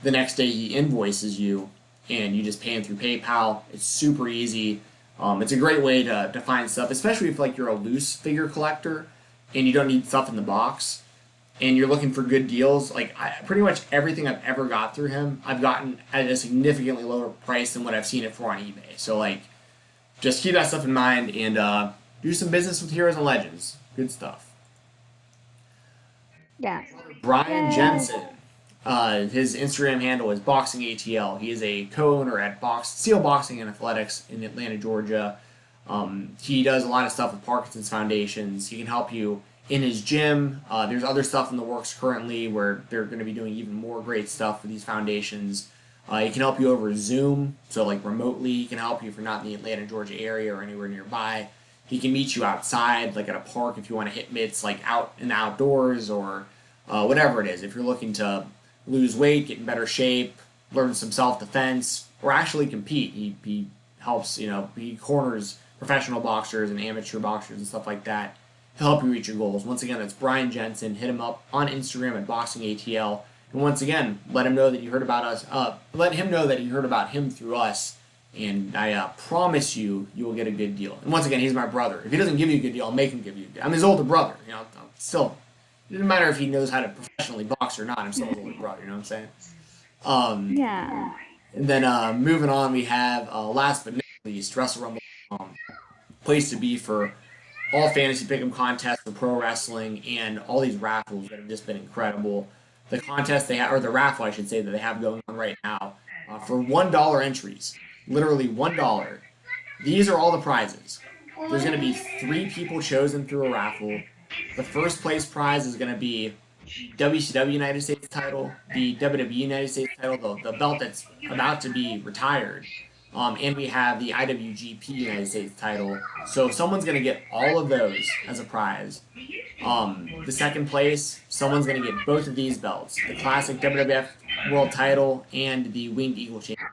the next day he invoices you, and you just pay him through PayPal. It's super easy. It's a great way to find stuff, especially if like you're a loose figure collector and you don't need stuff in the box. And you're looking for good deals. Like pretty much everything I've ever got through him, I've gotten at a significantly lower price than what I've seen it for on eBay. So like, just keep that stuff in mind and do some business with Heroes and Legends. Good stuff. Yeah. Brian Jensen. His Instagram handle is Boxing ATL. He is a co-owner at Steel Boxing and Athletics in Atlanta, Georgia. He does a lot of stuff with Parkinson's Foundations. He can help you in his gym. There's other stuff in the works currently where they're going to be doing even more great stuff for these foundations. He can help you over Zoom, so like remotely. He can help you if you're not in the Atlanta, Georgia area or anywhere nearby. He can meet you outside, like at a park if you want to hit mitts, like out in the outdoors or whatever it is. If you're looking to lose weight, get in better shape, learn some self-defense, or actually compete. He helps, he corners professional boxers and amateur boxers and stuff like that to help you reach your goals. Once again, that's Brian Jensen. Hit him up on Instagram at BoxingATL. And once again, let him know that you heard about us. Let him know that you heard about him through us. And I promise you will get a good deal. And once again, he's my brother. If he doesn't give you a good deal, I'll make him give you a good deal. I'm his older brother. Still, it doesn't matter if he knows how to professionally box or not. I'm still his older brother. You know what I'm saying? Yeah. And then moving on, we have last but not least, Wrestle Rumble, place to be for all fantasy pick'em contests for pro wrestling and all these raffles that have just been incredible. The contest they have, or the raffle, I should say, that they have going on right now for $1 entries, literally $1. These are all the prizes. There's going to be 3 people chosen through a raffle. The first place prize is going to be WCW United States title, the WWE United States title, the belt that's about to be retired, and we have the IWGP United States title. So someone's going to get all of those as a prize. The second place, someone's going to get both of these belts, the classic WWF World title and the Winged Eagle Championship.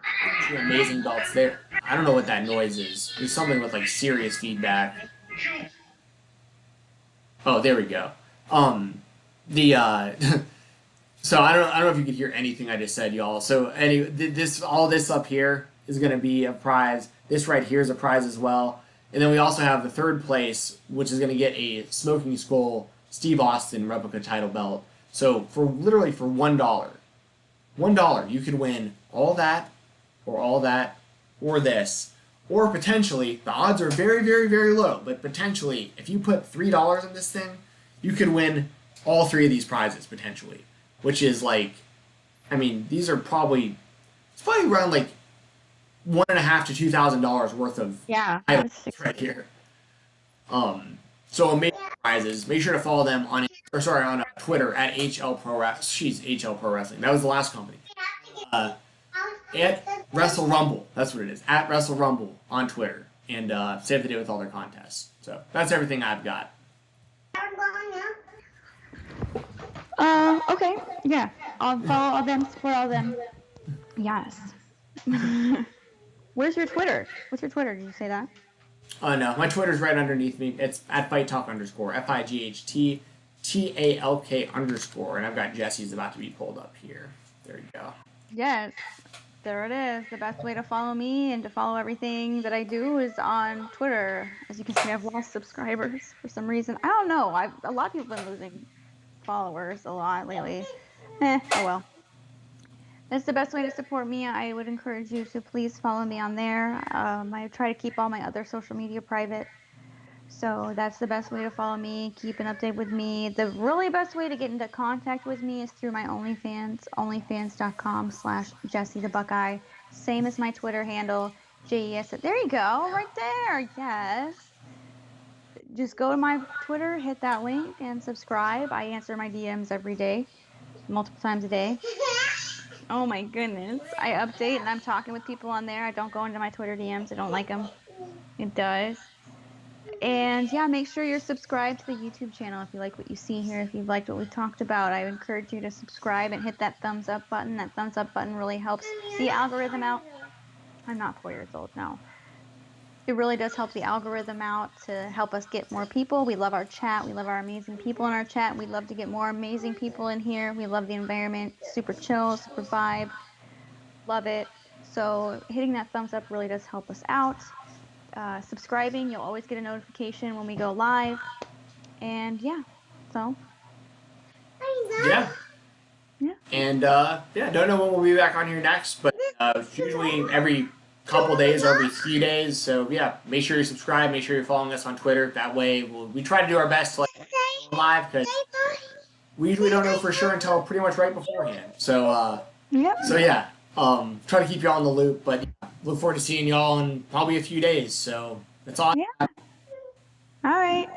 2 amazing belts there. I don't know what that noise is. There's something with like serious feedback. Oh, there we go. So I don't know if you could hear anything I just said, y'all. So anyway, all this up here is going to be a prize. This right here is a prize as well. And then we also have the third place, which is going to get a Smoking Skull Steve Austin replica title belt. So for $1, you could win all that, or this. Or potentially, the odds are very, very, very low, but potentially, if you put $3 in this thing, you could win all 3 of these prizes, potentially. Which is like, these are probably around like $1,500 to $2,000 worth of items right here. So amazing prizes. Make sure to follow them on Twitter at HL Pro Wrestling. HL Pro Wrestling. That was the last company. At Wrestle Rumble. That's what it is. At Wrestle Rumble on Twitter. And save the day with all their contests. So that's everything I've got. Okay. Yeah. I'll follow all them, support all them. Yes. Where's your Twitter? What's your Twitter? Did you say that? No, my Twitter's right underneath me. It's at FightTalk _ FIGHTTALK _, and I've got Jesse's about to be pulled up here. There you go. Yes, there it is. The best way to follow me and to follow everything that I do is on Twitter. As you can see, I've lost subscribers for some reason. I don't know. A lot of people have been losing followers a lot lately. Oh well. That's the best way to support me. I would encourage you to please follow me on there. I try to keep all my other social media private. So that's the best way to follow me, keep an update with me. The really best way to get into contact with me is through my OnlyFans, onlyfans.com/Jessie the Buckeye. Same as my Twitter handle, JES. There you go, right there. Yes. Just go to my Twitter, hit that link, and subscribe. I answer my DMs every day, multiple times a day. Oh my goodness. I update and I'm talking with people on there. I don't go into my Twitter DMs. I don't like them. It does. And yeah, make sure you're subscribed to the YouTube channel if you like what you see here. If you've liked what we talked about, I encourage you to subscribe and hit that thumbs up button. That thumbs up button really helps the algorithm out. I'm not 4 years old, no. It really does help the algorithm out to help us get more people. We love our chat. We love our amazing people in our chat. We'd love to get more amazing people in here. We love the environment. Super chill, super vibe. Love it. So hitting that thumbs up really does help us out. Subscribing, you'll always get a notification when we go live. And yeah, so. Yeah. Yeah. And don't know when we'll be back on here next, but usually every couple days or every few days. So yeah, make sure you subscribe. Make sure you're following us on Twitter. That way, we try to do our best to live because we usually don't know for sure until pretty much right beforehand. So Yep. so yeah, try to keep y'all in the loop. But yeah, look forward to seeing y'all in probably a few days. So that's all. Yeah. All right.